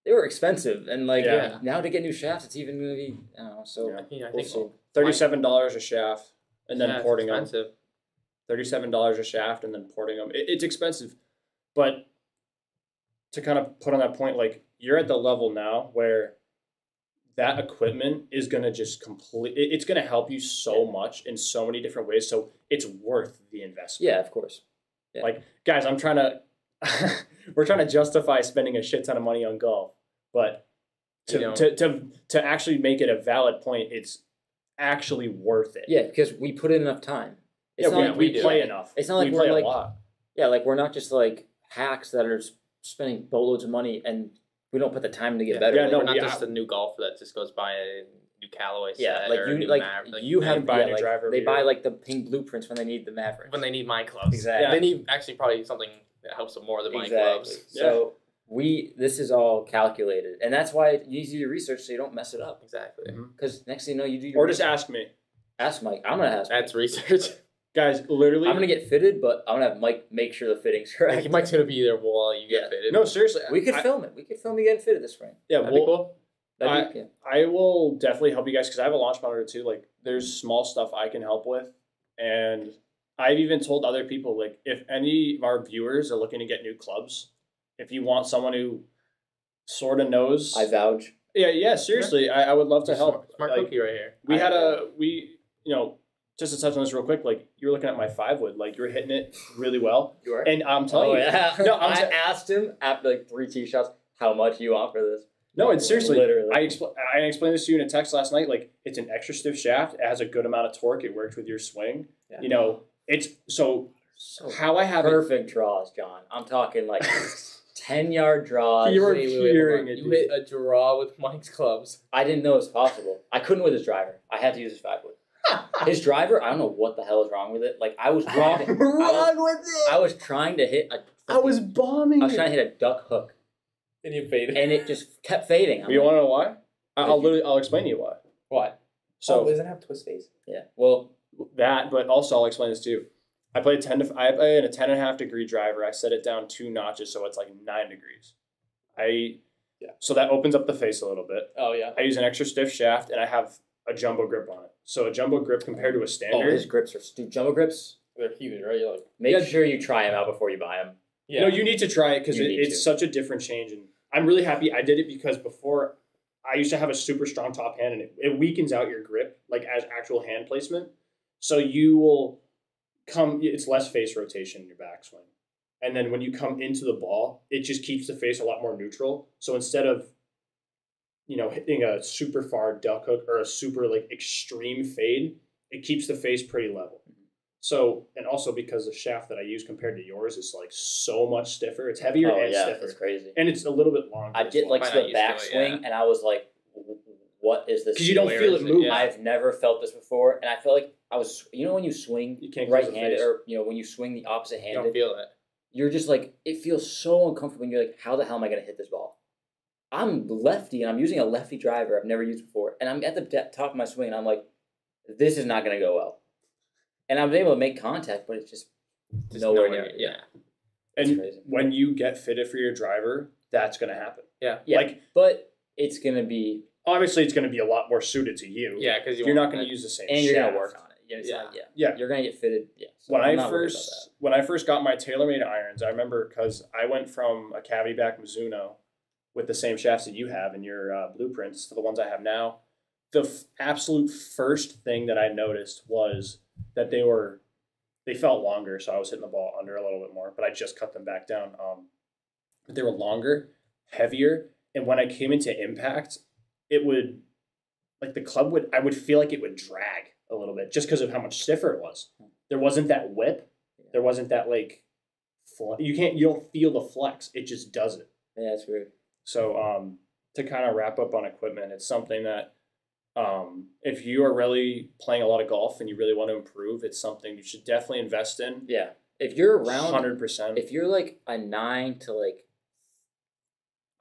they were expensive, and like now to get new shafts, it's even gonna be I don't know. So I think so. $37 a shaft, and then porting them. $37 a shaft, and then porting them. It's expensive, but to kind of put on that point, like you're at the level now where that equipment is going to just it's going to help you so much in so many different ways. So it's worth the investment. Yeah, of course. Yeah. Like, guys, I'm trying to, we're trying to justify spending a shit ton of money on golf, but to actually make it a valid point, it's actually worth it. Yeah, because we put in enough time. It's yeah, we play enough. It's not like we play we're a lot. Yeah, like we're not just like hacks that are spending boatloads of money and we don't put the time to get better. Yeah, no, we're not just a new golfer that just goes buy a new Callaway set. Like you have buy a new driver. They buy like the pink blueprints when they need the Mavericks. When they need my clubs. Exactly. Yeah. They need actually probably something that helps them more than my clubs. So this is all calculated, and that's why you need to do your research so you don't mess it up. Exactly. Because next thing you know, you do your research. Just ask me. Ask Mike. I'm gonna ask. That's research. Guys, literally, I'm gonna get fitted, but I'm gonna have Mike make sure the fitting's correct. Mike's gonna be there while you get fitted. No, seriously, we could film it. We could film you getting fitted this spring. Yeah, that'd be cool. I will definitely help you guys because I have a launch monitor too. Like, there's small stuff I can help with, and I've even told other people, like, if any of our viewers are looking to get new clubs, if you want someone who sort of knows, I vouch. Yeah. Seriously, I would love to help. Smart cookie right here. Just to touch on this real quick, like, you were looking at my 5-wood, like, you were hitting it really well. You are? And I'm telling you. Yeah. No, I asked him after like 3 tee shots, how much you want for this. No, it's seriously. Literally. I explained this to you in a text last night. Like, it's an extra stiff shaft. It has a good amount of torque. It works with your swing. Yeah. It's so how I have perfect draws, John. I'm talking like 10-yard draws. You were hearing it. You hit a draw with Mike's clubs. I didn't know it was possible. I couldn't with his driver. I had to use his 5-wood. His driver, I don't know what the hell is wrong with it. Like, I was trying to hit a. I was bombing. I was trying to hit a duck hook, and you faded, and it just kept fading. You want to know why? I'll explain to you why. Why? So doesn't it have twist face? Yeah. Well, that, but also I'll explain this too. I play in a 10.5 degree driver. I set it down 2 notches, so it's like 9 degrees. So that opens up the face a little bit. Oh yeah. I use an extra stiff shaft, and I have a jumbo grip on it. So a jumbo grip compared to a standard. Oh, his grips are jumbo grips. They're huge, right? You're like, make sure you try them out before you buy them. Yeah. No, you need to try it because it's such a different change, and I'm really happy I did it because before I used to have a super strong top hand, and it weakens out your grip like as actual hand placement. So you will it's less face rotation in your backswing, and then when you come into the ball, it just keeps the face a lot more neutral. So instead of hitting a super far duck hook or a super like extreme fade, it keeps the face pretty level. So, and also because the shaft that I use compared to yours is like so much stiffer. It's heavier and stiffer. It's crazy. And it's a little bit longer. I did like the backswing, and I was like, what is this? Because you don't feel it move. Yeah. I've never felt this before, and I felt like I was, when you swing right-handed, or when you swing the opposite-handed, you don't feel it. You're just like, it feels so uncomfortable, and you're like, how the hell am I going to hit this ball? I'm lefty, and I'm using a lefty driver I've never used before, and I'm at the top of my swing, and I'm like, this is not going to go well. And I was able to make contact, but it's just nowhere near. Yeah. And when you get fitted for your driver, that's going to happen. Yeah. But it's going to be... Obviously, it's going to be a lot more suited to you. Yeah, because you're not going to use the same and shaft. You're going to work on it. You're going to get fitted. Yeah. So when I first got my TaylorMade irons, I remember because I went from a cavity back Mizuno with the same shafts that you have in your blueprints to the ones I have now. The absolute first thing that I noticed was that they felt longer, so I was hitting the ball under a little bit more, but I just cut them back down. But they were longer, heavier, and when I came into impact, it would, like the club I would feel like it would drag a little bit just because of how much stiffer it was. There wasn't that whip. There wasn't that like, you don't feel the flex. It just does it. Yeah, that's weird. So to kind of wrap up on equipment, it's something that if you are really playing a lot of golf and you really want to improve, it's something you should definitely invest in. Yeah. If you're around 100%. If you're like a 9 to like,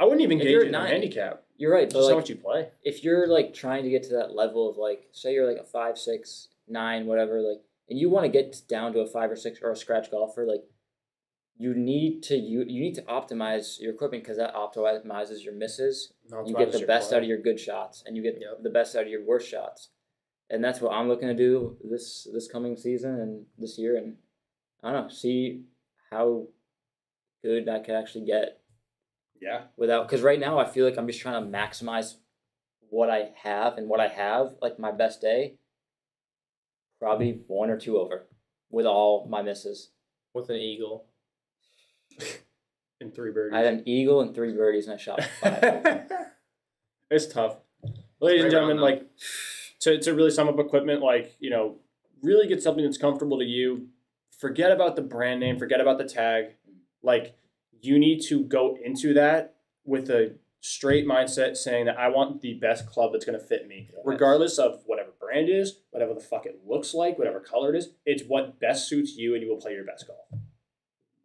I wouldn't even gauge it in a handicap. You're right. Just how much you play. If you're like trying to get to that level of like, say you're like a 5, 6, 9, whatever, like, and you want to get down to a 5 or 6 or a scratch golfer, like, you need to optimize your equipment because that optimizes your misses. You get the best out of your good shots, and you get the best out of your worst shots. And that's what I'm looking to do this coming season and this year. And I don't know, see how good I can actually get. Yeah. Because right now I feel like I'm just trying to maximize what I have and what I have, like my best day, probably 1 or 2 over with all my misses. With an eagle. And 3 birdies. I had an eagle and 3 birdies, and I shot 5. It's tough. Ladies and gentlemen, like, to really sum up equipment, like, you know, really get something that's comfortable to you. Forget about the brand name. Forget about the tag. Like, you need to go into that with a straight mindset saying that I want the best club that's going to fit me, regardless of whatever brand it is, whatever the fuck it looks like, whatever color it is. It's what best suits you, and you will play your best golf.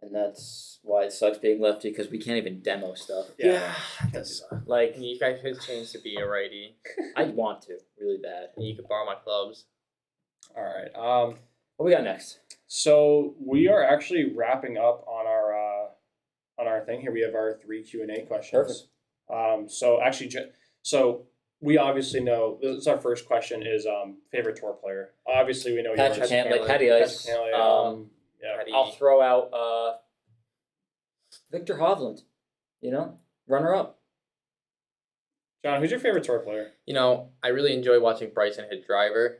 And that's why it sucks being lefty, because we can't even demo stuff. Yeah, that's Like, you guys should change to be a righty. I want to really bad. And you could borrow my clubs. All right. What we got next? So we are actually wrapping up on our thing here. We have our 3 Q&A questions. Perfect. So actually, so we obviously know this is our first question is favorite tour player. Obviously, we know Patrick Cantlay, Caddy. Yeah. I'll throw out Victor Hovland. You know, runner up. John, who's your favorite tour player? You know, I really enjoy watching Bryson hit driver,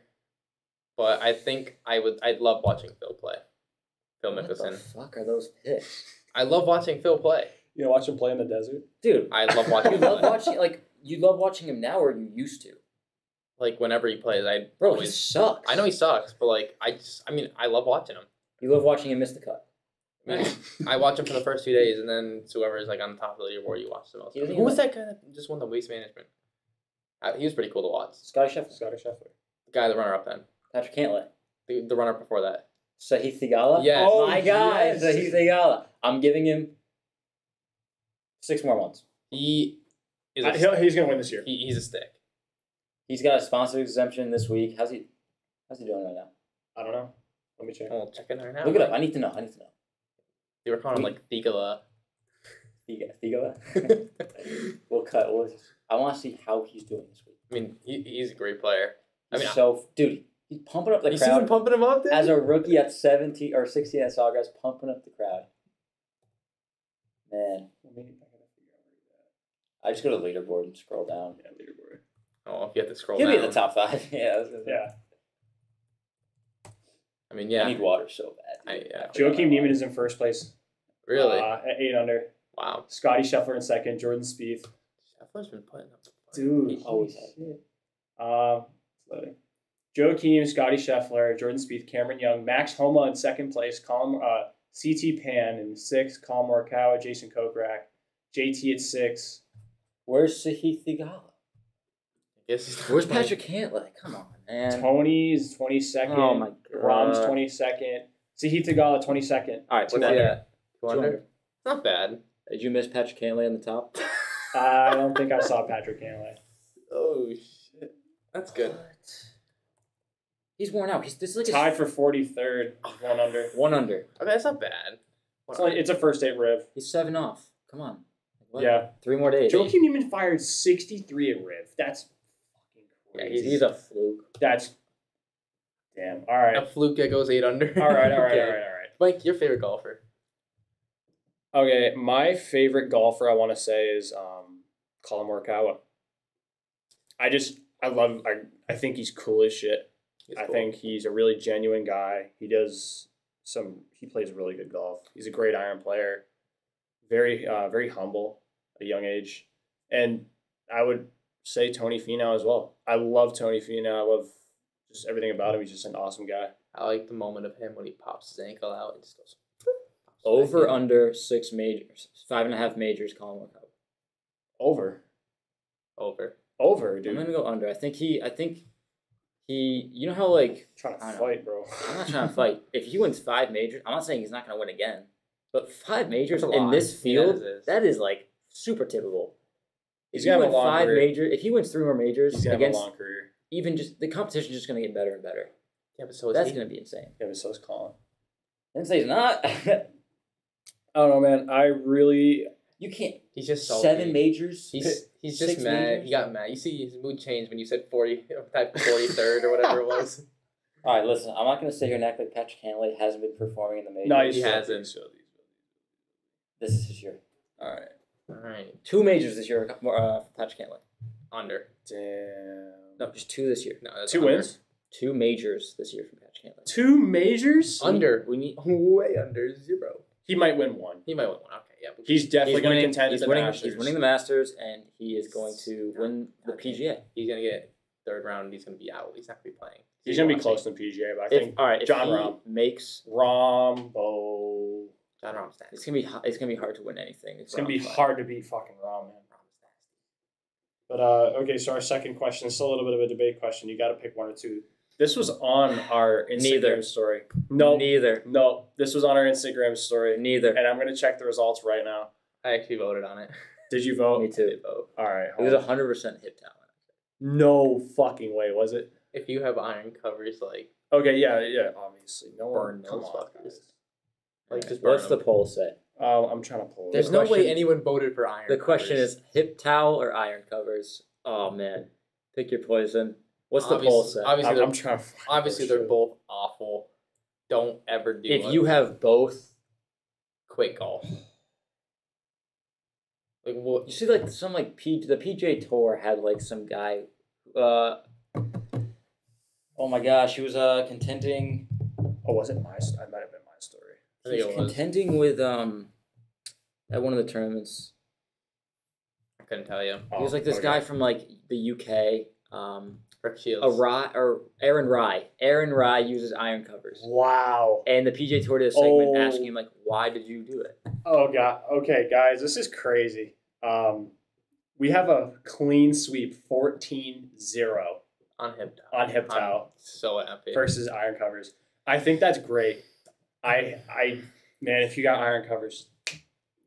but I think I'd love watching Phil play. Phil Mickelson. What the fuck are those picks? I love watching Phil play. You know, watch him play in the desert, Dude. I love watching. You love watching you love watching him now, or you used to? Like whenever he plays, He sucks. I know he sucks, but like I love watching him. You love watching him miss the cut. I mean, I watch him for the first 2 days, and then it's whoever is like on the top of the leaderboard, you watch the most. Who was that guy that just won the waste management? He was pretty cool to watch. Scotty Scheffler. The guy, the runner up then. Patrick Cantlay. The runner up before that. Sahith Theegala. Yes. Oh my guy, yes. Sahith Theegala. I'm giving him 6 more months. He is. He's gonna win this year. He's a stick. He's got a sponsor exemption this week. How's he doing right now? I don't know. Let me check. I'll check it right now. Look it up. I need to know. They were calling him like Theegala. Theegala. We'll cut. I want to see how he's doing this week. I mean, he's a great player. Dude, he's pumping up the you crowd. see him pumping him up, dude? As a rookie at 17 or 16 at Sawgrass, pumping up the crowd. Man. I just go to leaderboard and scroll down. Yeah, leaderboard. Oh, if you have to scroll He'll down. be in the top 5. Yeah. I mean, yeah. I need water so bad. Joakim Niemann is in first place. Really? At 8 under. Wow. Scotty Scheffler in second. Jordan Spieth. Scheffler's been putting up. Dude. He always has. Loading. Joakim, Scotty Scheffler, Jordan Spieth, Cameron Young, Max Homa in second place, CT Pan in 6th, Colin Morikawa, Jason Kokrak, JT at 6. Where's Sahith Theegala? Where's Patrick Cantlay? Come on, man. Tony's 22nd. Oh my god. Rom's 22nd. Sahith Theegala 22nd. All right, 200. 200. Not bad. Did you miss Patrick Cantlay on the top? I don't think I saw Patrick Cantlay. Oh shit. That's good. What? He's worn out. This is like tied for 43rd. 1 under. 1 under. Okay, that's not bad. It's a first 8 Riv. He's 7 off. Come on. What? Yeah. 3 more days. Joakim Niemann fired 63 at Riv. That's fucking crazy. Yeah, he's a fluke. That's damn. All right. A fluke that goes 8 under. All right. Okay. Mike, your favorite golfer? Okay, my favorite golfer I want to say is Colin Morikawa. I think he's cool as shit. I think he's a really genuine guy. He plays really good golf. He's a great iron player. Very very humble at a young age. And I would say Tony Finau as well. I love Tony Finau. I love just everything about him. He's just an awesome guy. I like the moment of him when he pops his ankle out and just goes. Over under 6 majors, 5.5 majors. Colin Morikawa. Over, dude. I'm gonna go under. I think he. You know how like Trying to fight, bro. I'm not trying to fight. If he wins 5 majors, I'm not saying he's not gonna win again. But 5 majors in this field, that is like super typical. He's gonna have a long career. If he wins 3 more majors, he's gonna have a long career. Even just the competition is just gonna get better and better. Yeah, but so is that's he. gonna be insane. Yeah, but so is Colin. I didn't say he's not. I don't know, man. You can't. He's just salty. 7 majors. He's just 6 mad. majors? He got mad. You see his mood changed when you said 43rd or whatever it was. All right, listen. I'm not gonna sit here and act like Patrick Cantlay hasn't been performing in the majors. No, he hasn't. This is his year. All right. 2 majors this year for Patrick Cantlay. Under. Damn. No, just 2 this year. No, that's 2 under. wins. 2 majors this year from Patrick Cantley. 2 majors. Under. We need. Way under 0. He might win 1. He might win one. Okay, yeah. He's definitely going to contend at the Masters. He's winning the Masters, and he is going to win the PGA. He's going to get 3rd round. He's going to be out. He's not going to be playing. He's going to be close to the PGA, but I think John Rahm makes Rombo. John Rahm's nasty. It's gonna be hard to win anything. It's going to be hard to beat fucking Rahm, man. Rahm's nasty. But okay, so our second question is still a little bit of a debate question. You got to pick one or two. This was on our Instagram story. No, neither. No, this was on our Instagram story. Neither. And I'm going to check the results right now. I actually voted on it. Did you vote? Me too. I did vote. All right. It was 100% hip talent. No fucking way, was it? If you have iron covers, like Okay, yeah, obviously. No burn one. those Come on, fuckers. guys. Like just burn What's the them. poll say? I'm trying to pull it. There's no way anyone voted for iron. The question covers. is hip towel or iron covers. Oh man, pick your poison. What's the poll say? Obviously, I'm trying to find obviously they're both awful. Don't ever do If it. you have both, Quit golf. Like what? you see like some like the PJ Tour had like some guy. Oh my gosh, he was contending. Oh, was it my? I might have been my story. I He think was it was. contending with at one of the tournaments. I couldn't tell you. He was like this guy from like the UK. Rick Shields. Aaron Rye. Aaron Rye uses iron covers. Wow. And the PJ Tour did a segment Oh. asking him like, "Why did you do it?" Oh god. Okay, guys, this is crazy. We have a clean sweep 14-0 on hip towel. on hip towel I'm so happy. versus iron covers. I think that's great. I man, if you got iron covers,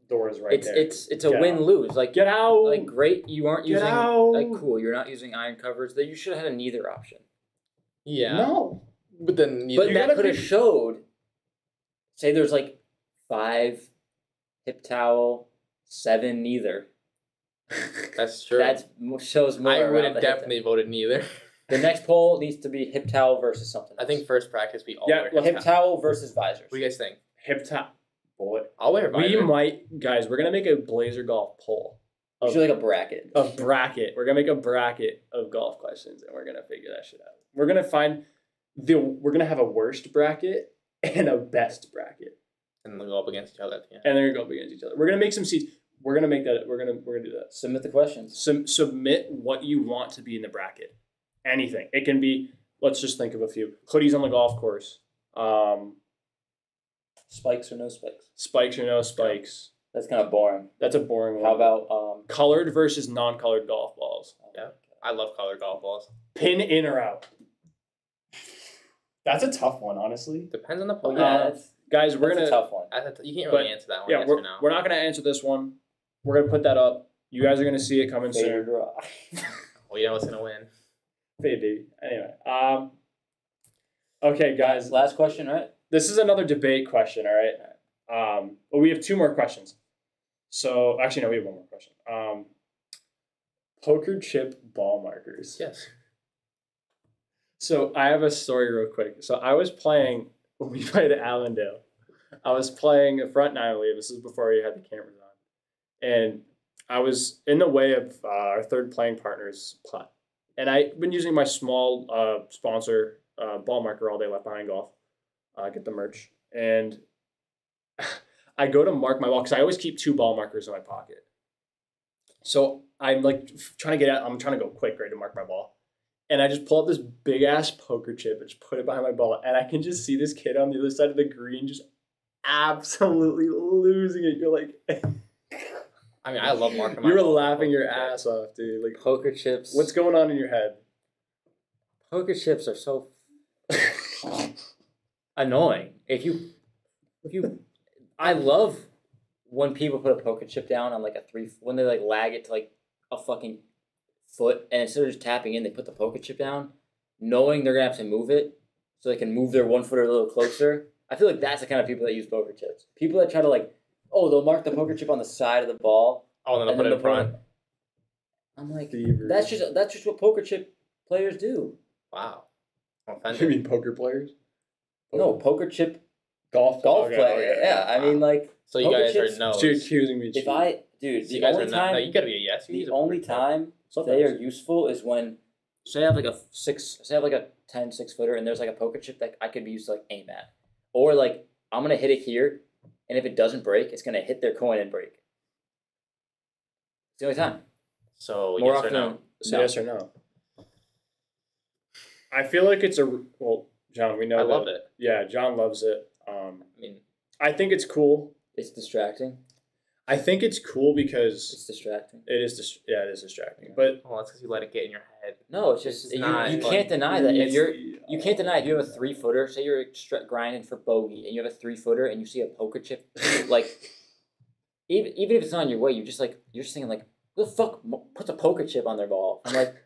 doors right there. It's a Get win lose. Like Get out. like great, you aren't Get using out. like cool. You're not using iron covers. That you should have had a neither option. Yeah. No. But then But You that gotta could have pick- showed. Say there's like 5 hip towel, 7 neither. that's true. That shows more. I would around have the hip definitely voted neither. towel. The next poll needs to be hip towel versus something. I think else. first practice we all Yeah, wear let's- hip hip towel. towel versus visors. What do you guys think? Hip towel. Boy. I'll wear a We visor. might, guys. We're gonna make a Blazer golf poll. We should like a bracket. A bracket. We're gonna make a bracket of golf questions, and we're gonna figure that shit out. We're gonna find we're gonna have a worst bracket and a best bracket, And they'll go up against each other. Yeah. and they're gonna go up against each other. We're gonna make some seats. We're gonna make that. We're gonna do that. Submit the questions. Submit what you want to be in the bracket. Anything. It can be. Let's just think of a few hoodies on the golf course. Spikes or no spikes? Spikes or no spikes. That's kind of boring. That's a boring one. How about colored versus non-colored golf balls? Yeah. I love colored golf balls. Pin in or out? That's a tough one, honestly. Depends on the Well, player. yeah, that's Guys, we're a gonna. tough one. You can't But, really answer that one. Yeah, yes we're, or no. we're not gonna answer this one. We're gonna put that up. You guys are gonna see it coming Fade or soon. draw. Well, you know what's gonna win. Fade, baby. Anyway, okay, guys. Last question, right? This is another debate question. All right. Well, we have 2 more questions. So actually, no, we have 1 more question. Poker chip ball markers. Yes. So I have a story real quick. So I was playing when we played at Allendale. I was playing a front nine, I believe. This is before we had the cameras on, and I was in the way of our third playing partner's putt. And I've been using my small sponsor ball marker all day left behind golf. Get the merch, and I go to mark my ball because I always keep 2 ball markers in my pocket. So I'm like trying to get out. I'm trying to go quick, right, to mark my ball. And I just pull up this big ass poker chip and just put it behind my ball. And I can just see this kid on the other side of the green just absolutely losing it. You're like, I mean, I love marking my you were ball. laughing your ass off, dude. Like, Poker chips. what's going on in your head? Poker chips are so annoying. If you, I love when people put a poker chip down on like a 3, when they like lag it to like a fucking foot, and instead of just tapping in, they put the poker chip down, knowing they're gonna have to move it, so they can move their 1 footer a little closer. I feel like that's the kind of people that use poker chips. People that try to like, oh, they'll mark the poker chip on the side of the ball. Oh, and then I'll put it in front. I'm like, Thievery. that's just what poker chip players do. Wow. I'm You offended. mean poker players? No, poker chip golf Okay, player. okay. Yeah, I mean, like. So you guys are no. So you're accusing me. If I, dude, So the you guys only are time, no, you gotta be a yes. the only time they are useful is when, say I have like a 10 6-footer and there's like a poker chip that I could be used to like aim at, or like I'm gonna hit it here, and if it doesn't break, it's gonna hit their coin and break. It's the only time. So More yes or often, no? So no. yes or no? I feel like it's John, we know I love it. Yeah, John loves it. I mean, I think it's cool. It's distracting. I think it's cool because It's distracting. it is distracting. But well, that's because you let it get in your head. No, it's just It's you not can't fun. deny that if you can't deny if you have a 3-footer. Say you're grinding for bogey and you have a 3-footer and you see a poker chip, like even if it's not on your way, you're just thinking like, who the fuck puts a poker chip on their ball? I'm like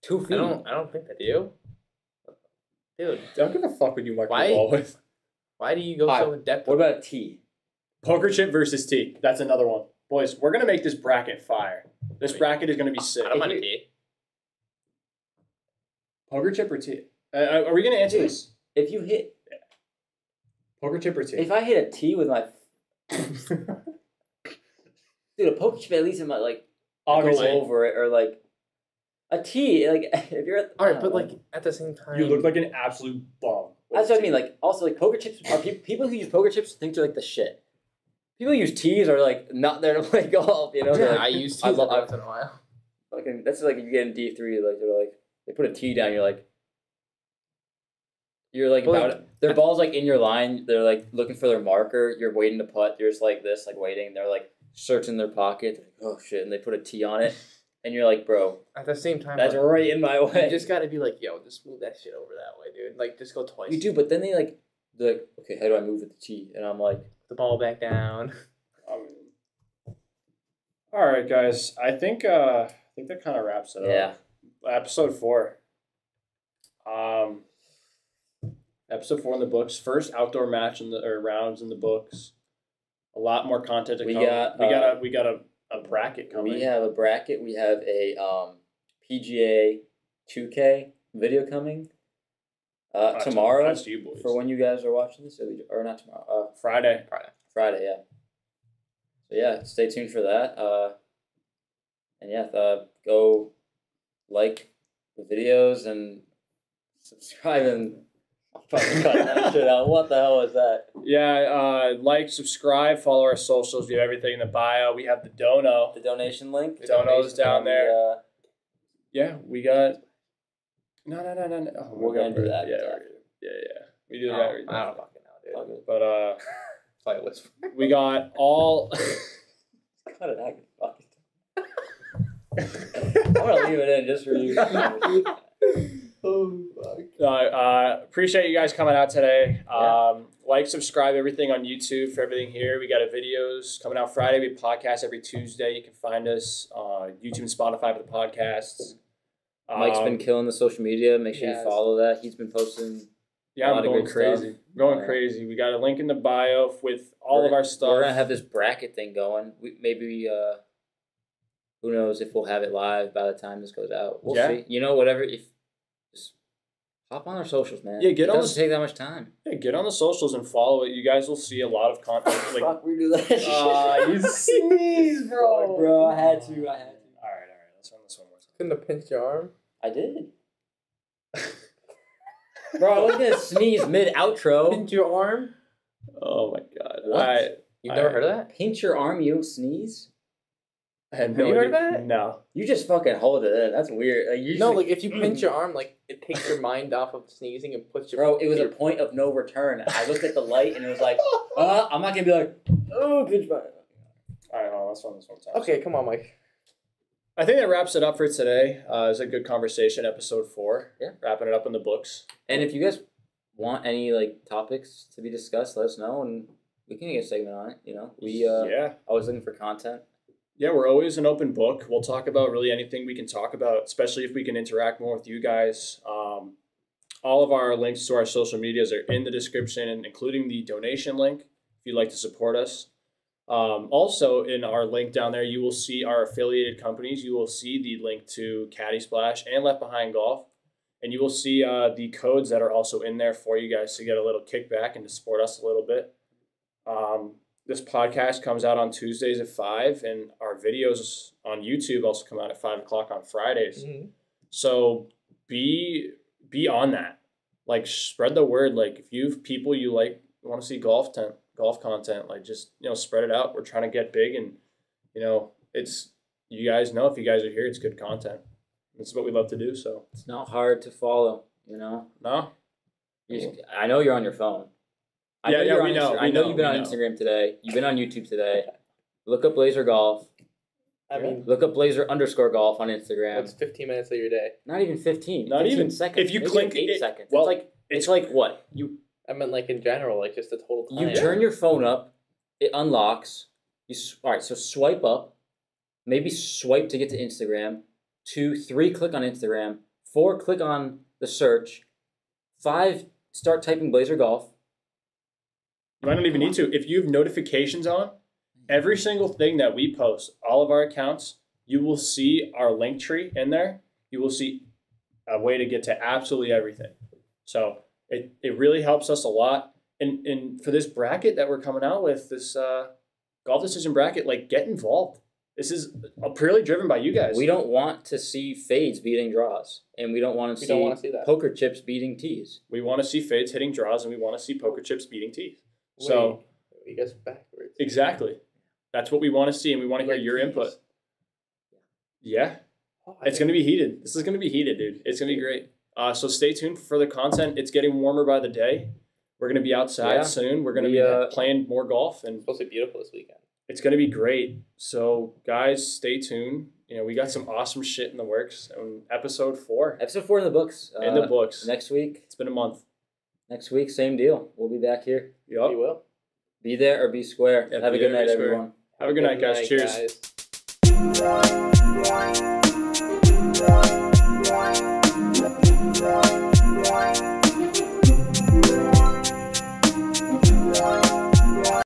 2 feet. I don't think that you, dude. don't give a fuck what you mark Why? the ball with. Why do you go so in depth? What about a tee? Poker chip versus tee. That's another one. Boys, we're gonna make this bracket fire. This bracket is gonna be sick. I don't mind a tee. Poker chip or tee? Are we gonna answer this? If you hit, Poker chip or tee? if I hit a tee with my dude, a poker chip at least it might like go Obviously, over it, or like a tee. Like if you're at, All right, but like at the same time, you look like an absolute bum. that's what I mean. Like also like poker chips are people who use poker chips think they're like the shit. People who use tees are like not there to play golf. You know, Yeah, like, I use tees I love- once in a while. Fucking, that's like if you get in D3, like they're like they put a tee down, you're like But, about their ball's like in your line, they're like looking for their marker, you're waiting to putt, you're just like this, like waiting, they're like searching their pocket, they're like, oh shit, and they put a tee on it, and you're like, bro, At the same time, that's like, right in my way. you just gotta be like, yo, just move that shit over that way, dude. Like, just go twice. You do, but then they're like, okay, how do I move with the tee? And I'm like, the ball back down. All right, guys. I think that kind of wraps it yeah, up. Episode 4. Episode 4 in the books. First outdoor match rounds in the books. A lot more content to come. We got a bracket coming. we have a bracket. We have a PGA 2K video coming tomorrow. That's you boys. For when you guys are watching this, or not tomorrow, Friday. Friday, yeah. So yeah, stay tuned for that. And yeah, go like the videos and subscribe and I'll fucking cut that shit out. What the hell was that? Yeah, like, subscribe, follow our socials. We have everything in the bio. We have the dono. The donation link. The dono's down there. Uh, Yeah, we got. No. Oh, we're gonna do that. Yeah. We do that. I don't fucking know, dude. But Play a whisper. we got all. Cut it out, you fucking. I'm gonna leave it in just for you. Oh, fuck. Appreciate you guys coming out today. Yeah. Like, subscribe, everything on YouTube for everything here. We got videos coming out Friday. We podcast every Tuesday. You can find us on YouTube and Spotify for the podcasts. Mike's been killing the social media. Make sure you follow that. He's been posting. Yeah, I'm going good crazy. stuff. Going crazy. We got a link in the bio with all of our stuff. We're gonna have this bracket thing going. Who knows if we'll have it live by the time this goes out. We'll see. You know, whatever. If just hop on our socials, man. Yeah, it doesn't take that much time. Yeah, get on the socials and follow it. You guys will see a lot of content. Like, Fuck, we do that shit. you sneeze, bro. Bro, I had to. All right. Let's run this one more time. Couldn't have pinched your arm. I did. Bro, I was gonna sneeze mid outro. Pinch your arm? Oh my god! What? All right. You've never heard of that? Pinch your arm, you don't sneeze. I had Have you heard of idea. that? No. You just fucking hold it in. That's weird. Like, usually, No, like if you pinch your arm, like it takes your mind off of sneezing and puts your. bro, it was a point of no return. I looked at the light and it was like, I'm not gonna be like, oh, pinch my. All right, hold on. Let's run this one time. Okay, come on, Mike. I think that wraps it up for today. It was a good conversation, episode 4. Yeah. Wrapping it up in the books. And if you guys want any like topics to be discussed, let us know and we can get a segment on it. You know, we always looking for content. Yeah, we're always an open book. We'll talk about really anything we can talk about, especially if we can interact more with you guys. All of our links to our social medias are in the description, including the donation link if you'd like to support us. Also, in our link down there, you will see our affiliated companies. You will see the link to Caddy Splash and Left Behind Golf. And you will see the codes that are also in there for you guys to get a little kickback and to support us a little bit. This podcast comes out on Tuesdays at 5, and our videos on YouTube also come out at 5 o'clock on Fridays. Mm-hmm. So be on that. Like, spread the word. Like, if you have people you like, want to see golf content, like, just, spread it out. We're trying to get big, and, it's, you guys know, if you guys are here, it's good content. This is what we love to do. So it's not hard to follow, No. I know you're on your phone. I know you've been on Instagram today. You've been on YouTube today. Look up Blazer Golf. Look up Blazer_golf on Instagram. That's 15 minutes of your day. Not even 15. Not 15 even seconds. If you click 8 seconds. Well, it's like what? I meant like in general, like just the total time. You turn your phone up, it unlocks. All right, so swipe up. Maybe swipe to get to Instagram. 2, 3, click on Instagram. 4, click on the search. 5, start typing Blazer Golf. You might not even need to. If you have notifications on, every single thing that we post, all of our accounts, you will see our link tree in there. You will see a way to get to absolutely everything. So it really helps us a lot. And for this bracket that we're coming out with, this golf decision bracket, like, get involved. This is purely driven by you guys. We don't want to see fades beating draws, and we don't want to see that. Poker chips beating tees. We want to see fades hitting draws, and we want to see poker chips beating tees. So you guys backwards. Exactly. That's what we want to see, and we want to hear your input. Yeah. It's going to be heated. This is going to be heated, dude. It's going to be great. So stay tuned for further content. It's getting warmer by the day. We're going to be outside soon. We're going to be playing more golf. And it's supposed to be beautiful this weekend. It's going to be great. So, guys, stay tuned. We got some awesome shit in the works. Episode 4. Episode 4 in the books. In the books. Next week. It's been a month. Next week, same deal. We'll be back here. Yep. You will. Be there or be square. Yeah, have a good night, everyone. Have a good night, guys. Cheers. Guys.